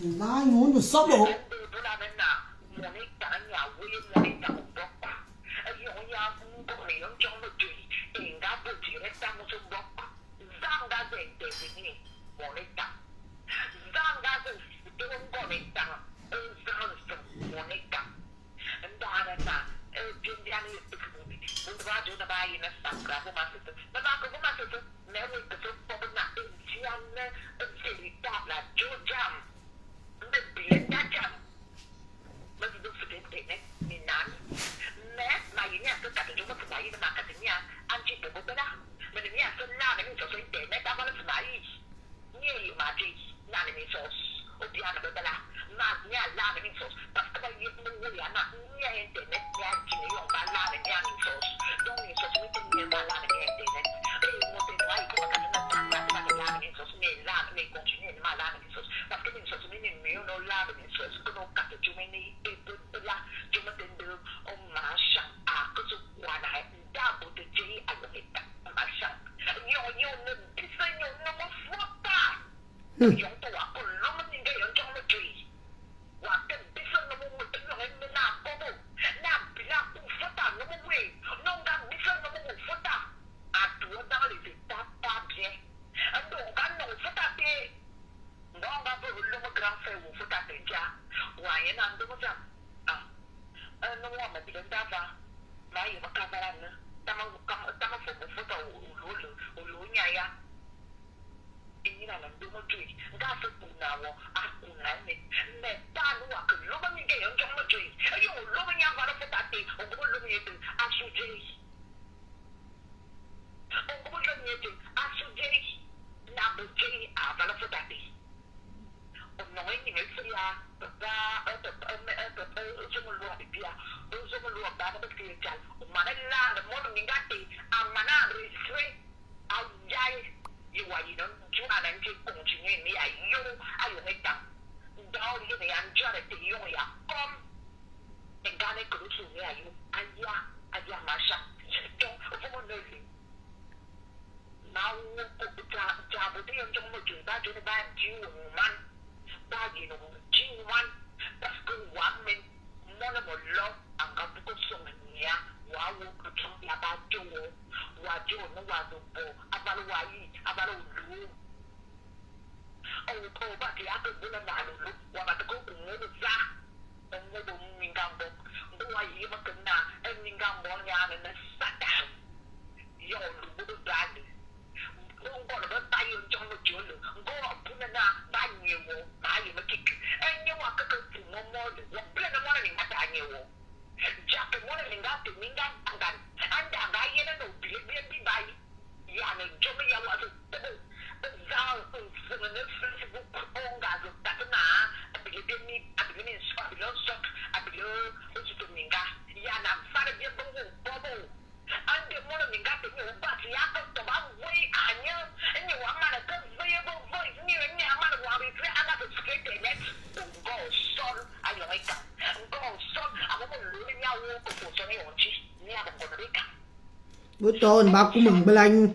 Là où nous sommes, oh. abalana tama fo foto o lo nya ya inira na ndo mo tui nga fo kuna wo a kuna me ta no wa ko lo ba mi ge yo jo mo tui yo lo ba nya ba fo ta te o ko lo mi te a su je o ko lo mi te a su je na bo je a ba fo ta te o no ni me se ya ba zo mo lo bi ya zo mo lo ba ba ke ya o ma la na mo ni ga te a ma na re swe a jai you are you don't do an anti continue me I you make them down you the anjara te yo ya come and gane ko tu me ayu aya masha don't for no now ja bo de yo mo ju ba ju ba ji man ba ji no ji man that's good one men mo mo lo an ga ko so ya wa wo ko tu ya ba ju wa ju no wa do bo abalu wa yi abalu lu o ko ba ti a ko bula na lu wa ba ko ko mo za o mo do mingambo ndo wa yi ma kana en mingambo nya na sa da yo lu bu da ni ngo lo ba yi jong mo ju lu ngo bu na na ba nyi wo ba yi ma kik en nyi wa ka ko mo mo lu wa bla na mo ni ma da nyi wo ja ko mo ni nga ti minga angan anda ga yi na no bi ba yi ya no jomi ya wa za so na Facebook onga zo tatna abigeni so abilo ojuto minga ya na fara bi bongo bobo ande mo no minga te ni ba ti ya ko to ba we anya ni wa ma na ko we bo voice ni ama na wa bi tre ana ko skate net go son ayo ika go son amo mo lu ni ya wo ko so ni on chi ni abo ko rika Betul, baku membelanya.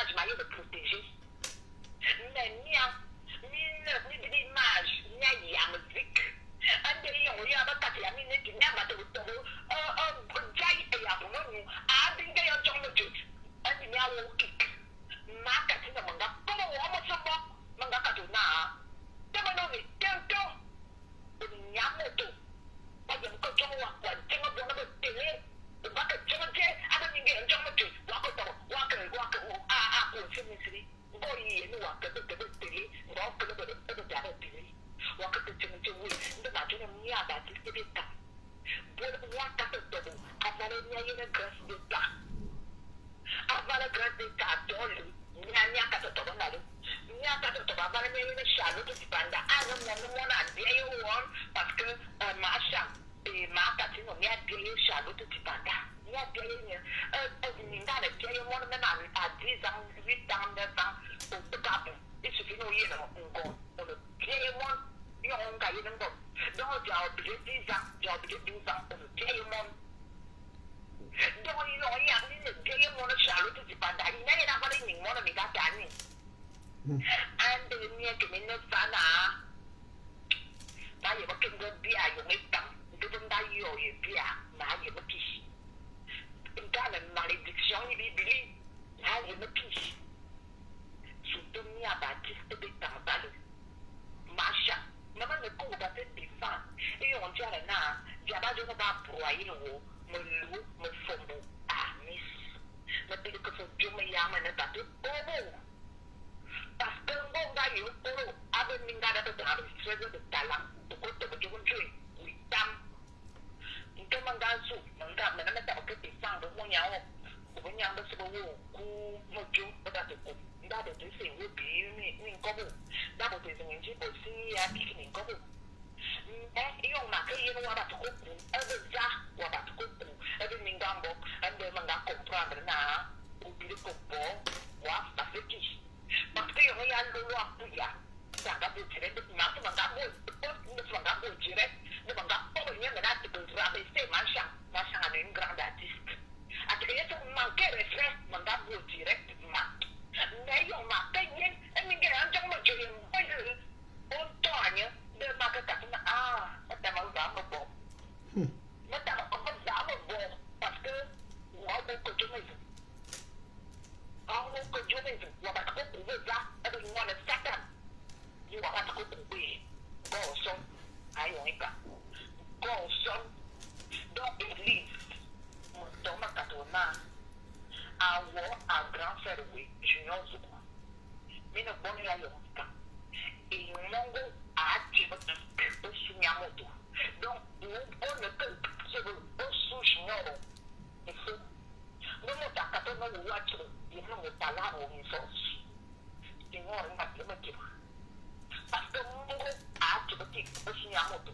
l'image, il de protéger. Mais ni l'image, ni la musique. Un des gens, il y a un tas de minutes qui n'a pas de temps. Un jai et un bon, un dingue et un journée. Un dingue à kick. Ma catina manga, comme on va se voir, manga katuna. Tamanoni, tento. Nyamoto. Pas de coton ou quoi, tengo de la télé. Waka chonje, ada dingue un journée. Waka, Chemistry. Boy, you walk a bit of télé. Walk a bit of télé. Walk a bit of télé. The natural near that is the bit. But walk at the double. I've got a million grass de ta. I've got a grass de ta, dolly. Nya cat of Tobanado. Nya cat of Tobanado, a shadow to Panda. I don't want to dare you one, Pascal, Masha, a marketing of Nya Dare shadow to Panda. Nya Dare, not a Dare one of them are designed with down the bank of the garden. It's if you know, you know, go on the Dare one, your own guy in the book. Don't job, do something, Dare one. Don't you know, yeah, Dare one of Charlotte to Panda. I never in one of me got Danny. And the near community sana. Now you're looking good beer, you make them. Didn't die you or your beer. Now you're a piece. In Ghana, malediction, you believe. Now you're a piece. So don't me about just a bit of value. Masha, never the cold that it be fun. You want Jana, Jabba about Puaino, Mulu, Mufumbo, Miss. The because of Juma Yaman and that. Oh, parce que bon gars yo polo abe minga da da treasure de talent to go to the country we dam into manga su manga mena meta o ke sang do mo nyawo o nyang da se bo ku mo ju da de ko da de de se wo bi ni ko bo da bo de ngin ji bo si ya bi ni ko bo yo ma ke yo wa ba to ko ku e de ja wa ba to ko ku e de minga bo and de manga comprendre na o bi ko bo wa ba se ki. Parce que y a le roi pour ya. Ça va vous tirer de ma to manga bo. Ne so manga bo direct. Ne manga po ni me na te ko rabaisser machin. Machin a une grande artiste. A te que ça manquer respect manga bo direct ma. Mais yo ma payé et mi grand jang mo jori mo on togne de ma ka ta na ta ma va mo bo. Ma ta ko va mo bo parce que wa bo ko to me. All the conjuring, what I could do with that, everyone is second. You are not good to be. Go, son. I wake up. Go, son. Don't believe. Don't make that one. I walk a grand fairway. You know, so. Mina Bonnie, I don't. In Mongo, I give it to Sunyamoto. Don't move on the good. So, sushi, no. It's so. No more that I don't know what to do. You know what I love in sauce. You know what I'm going to do. Parce que Mongo a to the kick of Sunyamoto.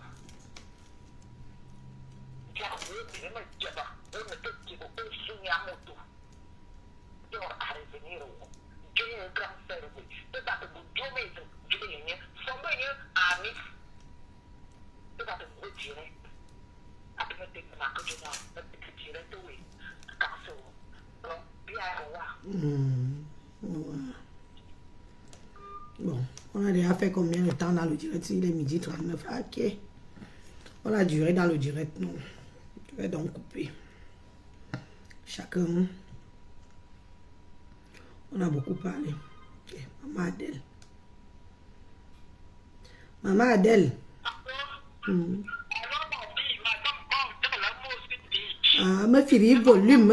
Just wait a minute, Jabba. On the kick of Sunyamoto. You're out of the new. Junior Grand Fairway. The battle with Joe Junior. Somewhere I miss. The battle with Direct. I can take the market now, but the Direct away. Castle. Bon, on a déjà fait combien de temps dans le direct? Il est midi 39. Ok. On a duré dans le direct, non. Je vais donc couper. Chacun. On a beaucoup parlé. Ok, Maman Adèle. Maman Adèle. Ah, me firi volume,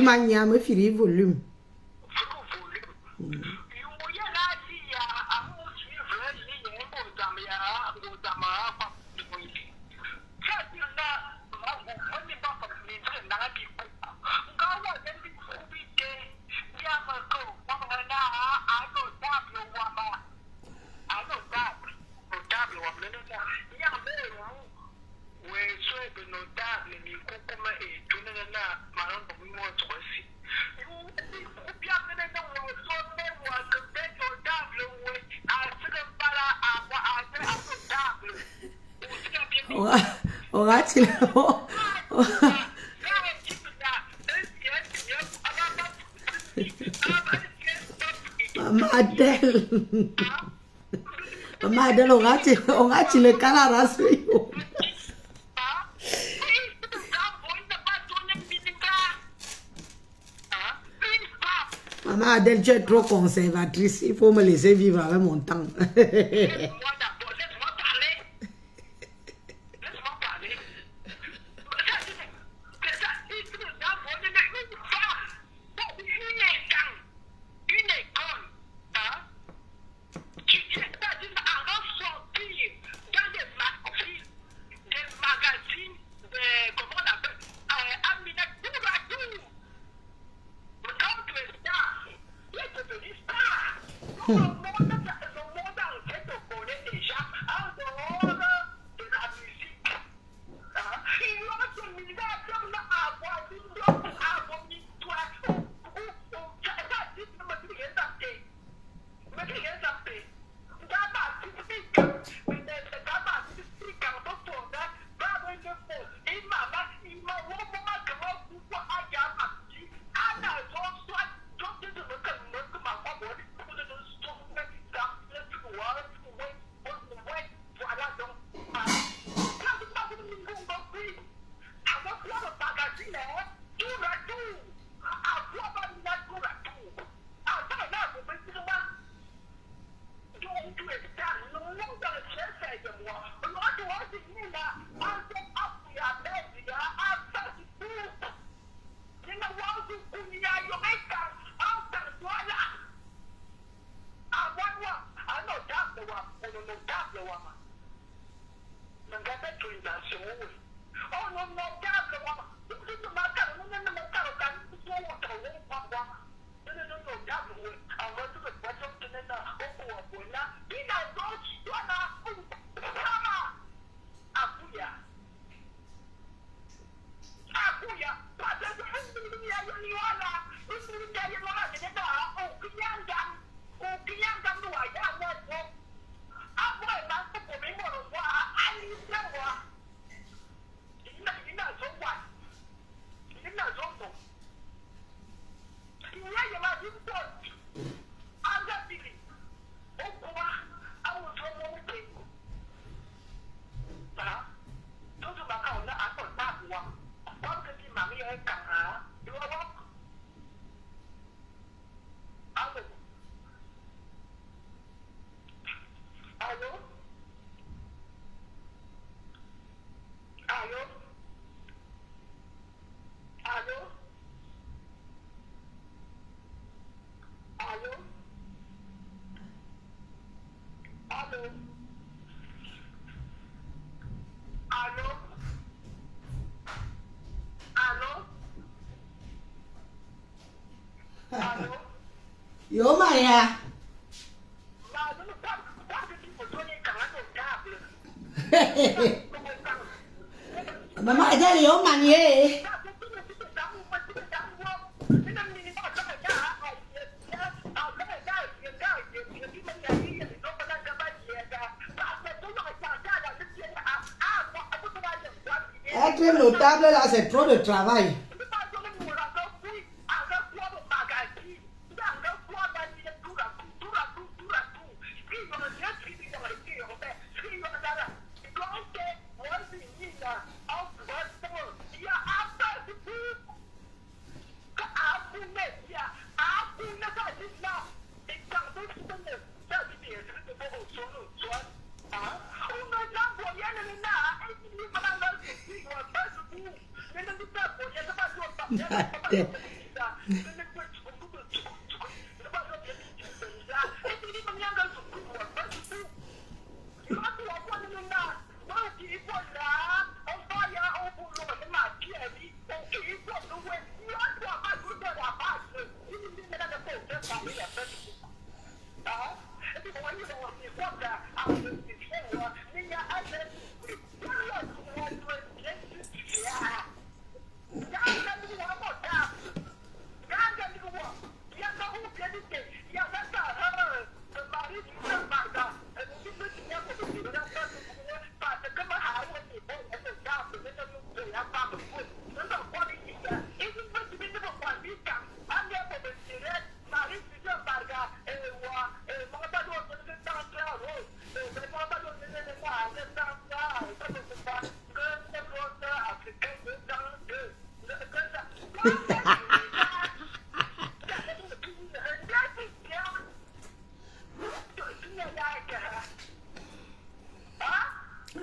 Anya, me firi volume. Aura-t-il... Maman Adèle. Maman Adèle, on a tiré le canard à ce yo. Maman Adèle, tu es trop conservatrice. Il faut me laisser vivre avec mon temps. Yo, Maya. Maman Adèle, yo, manier. Être notable là, c'est trop de travail.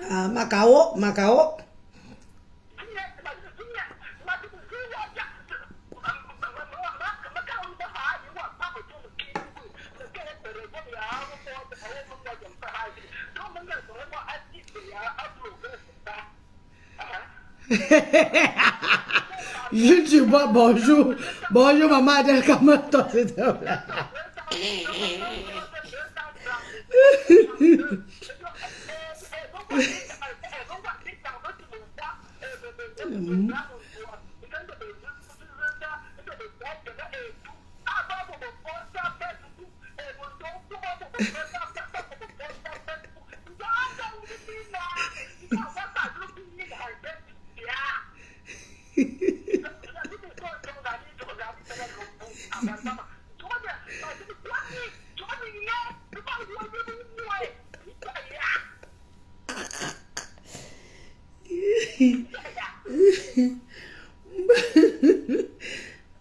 Ah, Macao, Macao. Je dis pas bonjour. Bonjour maman, comment toi s'il te plaît?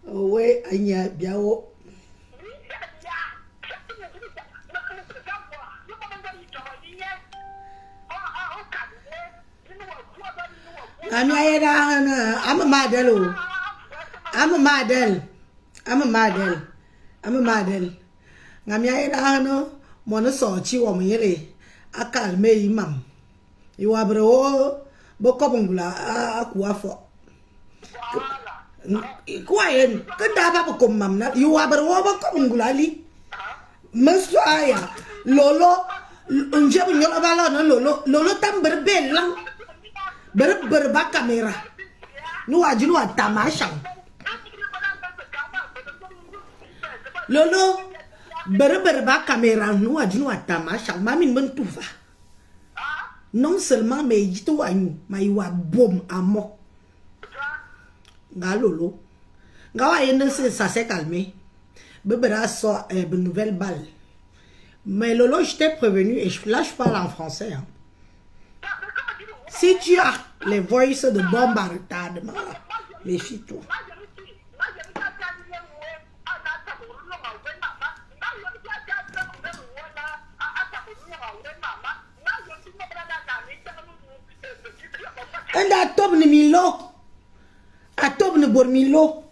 Ouais, Anya, bien haut. I'm a model. I'm a model. I'm a model. I'm a model. Ngamiairano, monoso chi wamire. A calme imam. You are bro, bocobungula, a quaffo. Quiet, good daba come, mamma. You are bro, bocobungulali. Messiah, Lolo, unjabbing your balon, Lolo tamber bell. Berba kamera. Nu ajinu atamasha. Lolo berba kamera nu ajinu atamasha. Mami mentuva. Non seulement mais jitu anyu, mais wa bom amo. Ga lolo. Ga wa yende ça s'est calmé. Bebera sort une nouvelle balle. Mais Lolo, je t'ai prévenu et là je parle en français. Hein. Si tu as les voices de bombe à retardement, méfie-toi. Un atome ni Milo, atome ni Bormilo,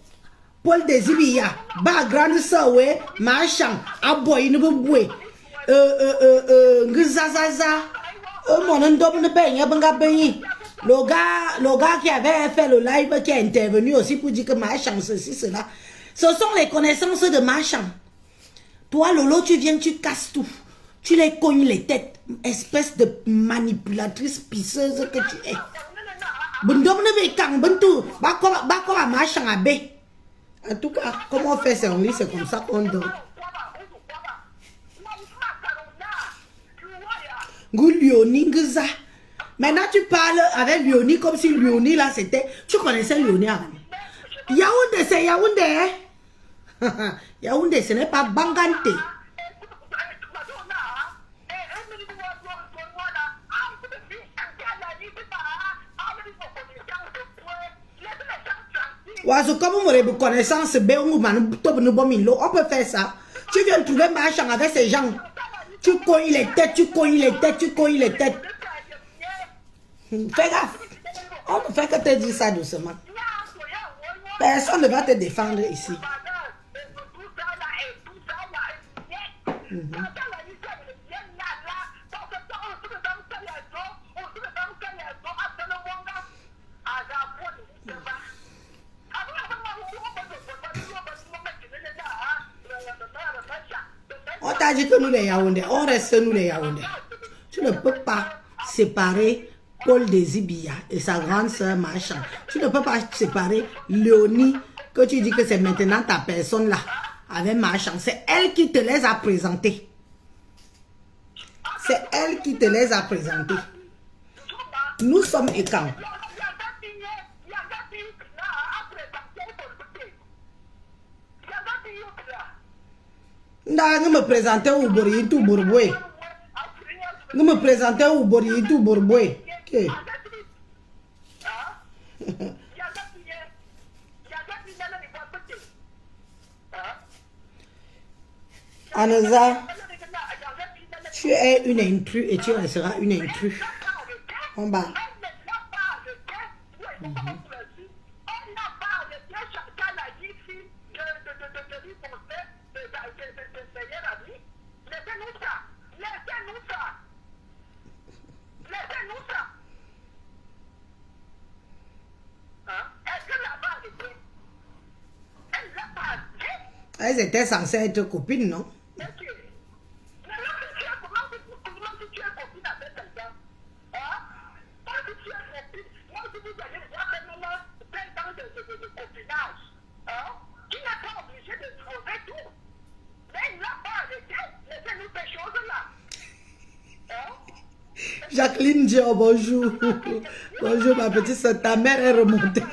Paul Desibia, ba grande sœur ouais, machin, aboy ne boué, Gizazaza. Mon homme ne paye, le gars qui avait fait le live, qui a intervenu aussi pour dire que machin, ceci, cela. Ce sont les connaissances de machin. Toi, Lolo, tu viens, tu casses tout. Tu les cognes les têtes. Espèce de manipulatrice pisseuse que tu es. En tout cas, comment on fait ça? C'est comme ça qu'on dort. Lyoni, maintenant tu parles avec Lyoni comme si Lyoni là c'était. Tu connaissais Lyoni avant. Yaoundé c'est Yaoundé. Yaoundé ce n'est pas Bangante. Oiseau comme vous avez connaissance, on peut faire ça. Tu viens trouver machin avec ces gens. Tu cognes les têtes, tu cognes les têtes, tu cognes les têtes. Fais gaffe. On ne fait que te dire ça doucement. Personne ne va te défendre ici. On t'a dit que nous les Yaoundé, on reste nous les Yaoundé. Tu ne peux pas séparer Paul Desibia et sa grande sœur machin. Tu ne peux pas séparer Léonie, que tu dis que c'est maintenant ta personne là, avec machin. C'est elle qui te les a présentés. C'est elle qui te les a présentés. Nous sommes écans. Nda me présenter au Bori tout Bourboé. Nous me présenter au Bori tout Bourboé. Ok. Anaza, tu es une intrus et tu resteras une intrus. On va. Elle n'a pas arrêté. Oui, il faut pas vous le dire. Elle n'a pas arrêté chacun a dit ici de lui montrer de meilleurs amis. Laissez-nous ça. Laissez-nous ça. Laissez-nous ça. Hein? Est-ce qu'elle n'a pas arrêté? Elle n'a pas arrêté. Elles étaient censées être copines, non? Ok. Mais là, comment tu es copine avec quelqu'un? Hein? Quand tu es copine, moi, si vous allez voir maintenant 20 ans de copinage, hein? Tu n'es pas obligé de trouver tout. Mais il n'a pas arrêté. Laissez-nous ces choses-là. Hein? Jacqueline dit oh, bonjour. Bonjour ma petite soeur, ta mère est remontée.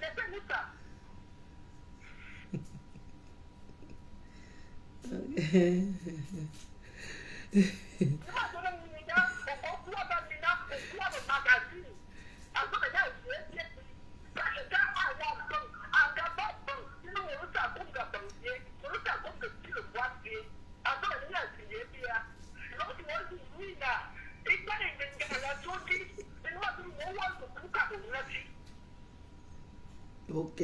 Laissez-nous ça. Ok.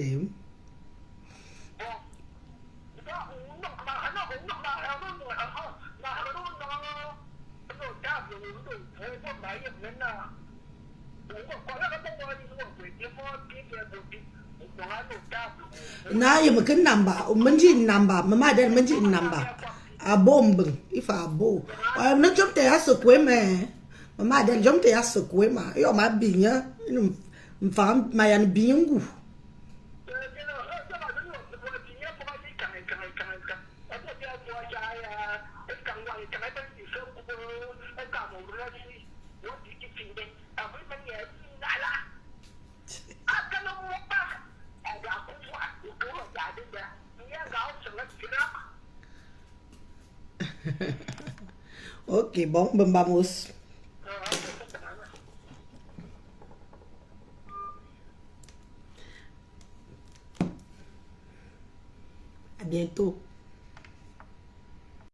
Na ye mungkin namba, menji namba, mama ada menji namba. Abom beng, ifa abo. Na jom te asokwe me. Mama ada jom te asokwe ma. Yo ma binya, mfam mayan bingu. Ok, bon, vamos. À bientôt.